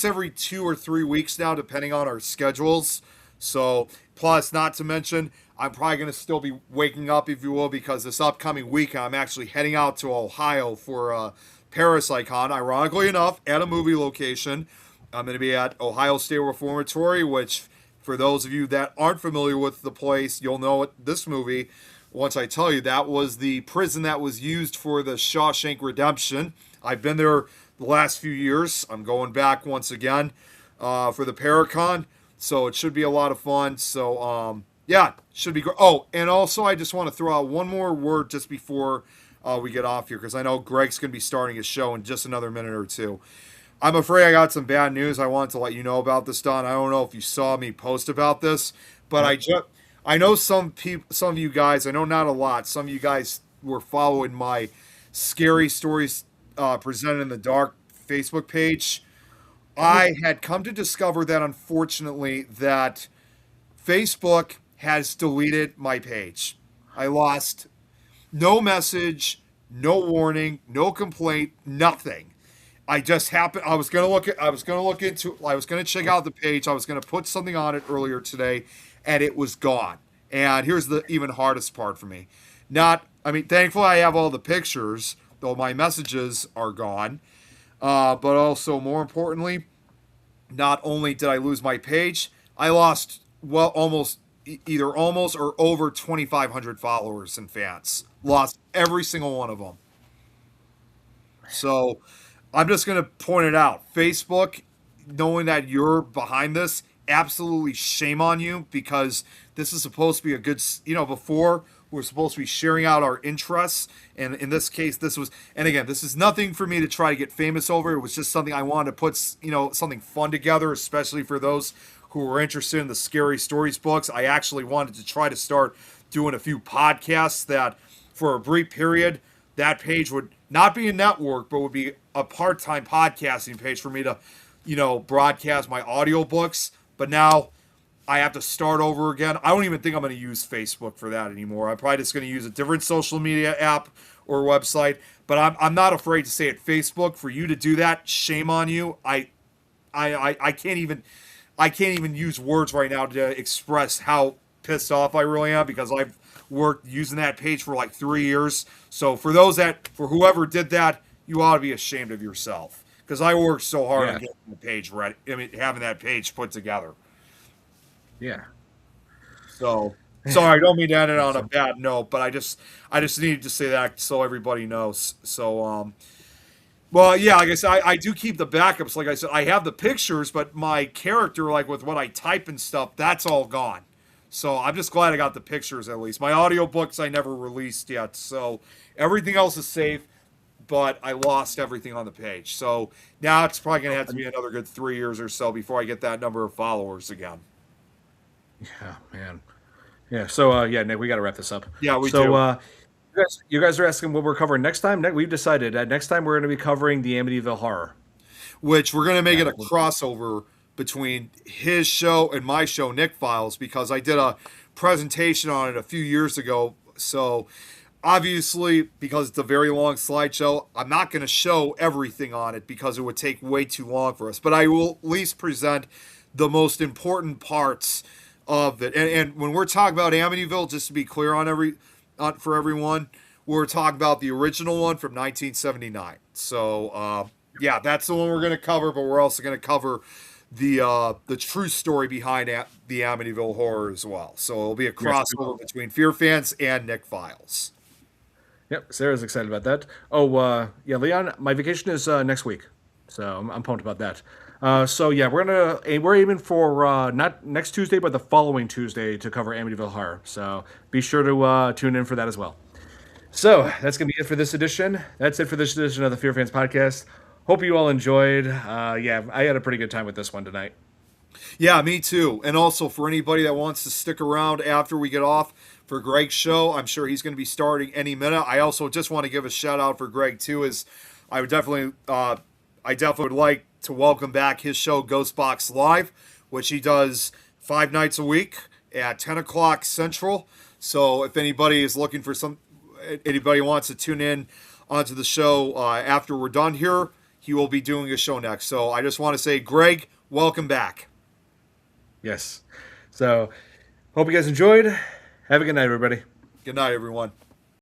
every 2 or 3 weeks now, depending on our schedules. So, plus, not to mention, I'm probably going to still be waking up, if you will, because this upcoming weekend I'm actually heading out to Ohio for Parasite Con. Ironically enough, at a movie location. I'm going to be at Ohio State Reformatory, which, for those of you that aren't familiar with the place, you'll know it, this movie. Once I tell you, that was the prison that was used for the Shawshank Redemption. I've been there the last few years. I'm going back once again for the Paracon, so it should be a lot of fun. So, yeah, should be great. Oh, and also, I just want to throw out one more word just before we get off here, because I know Greg's going to be starting his show in just another minute or two. I'm afraid I got some bad news. I wanted to let you know about this, Don. I don't know if you saw me post about this, but I know some people, some of you guys. I know not a lot. Some of you guys were following my scary stories presented in the dark Facebook page. I had come to discover that, unfortunately, that Facebook has deleted my page. I lost no message, no warning, no complaint, nothing. I just happened. I was gonna look at. I was gonna look into. I was gonna check out the page. I was gonna put something on it earlier today, and it was gone. And here's the even hardest part for me. Not. I mean, thankfully I have all the pictures, though my messages are gone. But also, more importantly, not only did I lose my page, I lost almost either almost or over 2,500 followers and fans. Lost every single one of them. So I'm just going to point it out. Facebook, knowing that you're behind this, absolutely shame on you, because this is supposed to be a good, before we're supposed to be sharing out our interests. And in this case, this was, and again, this is nothing for me to try to get famous over. It was just something I wanted to put, something fun together, especially for those who were interested in the scary stories books. I actually wanted to try to start doing a few podcasts that, for a brief period, that page would not be a network, but would be a part-time podcasting page for me to, broadcast my audiobooks. But now I have to start over again. I don't even think I'm going to use Facebook for that anymore. I'm probably just going to use a different social media app or website. But I'm not afraid to say it. Facebook, for you to do that, shame on you. I can't even use words right now to express how pissed off I really am, because I've worked using that page for like 3 years. So for whoever did that, you ought to be ashamed of yourself, because I worked so hard on getting the page ready. I mean, having that page put together. Yeah. So sorry, I don't mean to end it on a bad note, but I just needed to say that so everybody knows. So well, yeah, like I said, I do keep the backups. Like I said, I have the pictures, but my character, like with what I type and stuff, that's all gone. So I'm just glad I got the pictures at least. My audiobooks I never released yet, so everything else is safe, but I lost everything on the page. So now it's probably going to have to be another good 3 years or so before I get that number of followers again. Yeah, man. Yeah. So yeah, Nick, we got to wrap this up. Yeah, we so, do. You guys are asking what we're covering next time. We've decided that next time we're going to be covering the Amityville Horror, Which we're going to make it a crossover between his show and my show, Nick Files, because I did a presentation on it a few years ago. So obviously, because it's a very long slideshow, I'm not going to show everything on it because it would take way too long for us. But I will at least present the most important parts of it. And when we're talking about Amityville, just to be clear for everyone, we're talking about the original one from 1979. So yeah, that's the one we're going to cover. But we're also going to cover the true story behind the Amityville Horror as well. So it'll be a crossover between FearFans and Nick Files. Yep, Sarah's excited about that. Oh, yeah, Leon, my vacation is next week, so I'm pumped about that. So yeah, we're aiming for not next Tuesday, but the following Tuesday to cover Amityville Horror. So be sure to tune in for that as well. So that's gonna be it for this edition. That's it for this edition of the Fear Fans podcast. Hope you all enjoyed. Yeah, I had a pretty good time with this one tonight. Yeah, me too. And also, for anybody that wants to stick around after we get off for Greg's show, I'm sure he's going to be starting any minute. I also just want to give a shout out for Greg too. I definitely would like to welcome back his show, Ghostbox Live, which he does 5 nights a week at 10 o'clock Central. So if anybody is looking for anybody wants to tune in onto the show after we're done here, he will be doing a show next. So I just want to say, Greg, welcome back. Yes. So, hope you guys enjoyed. Have a good night, everybody. Good night, everyone.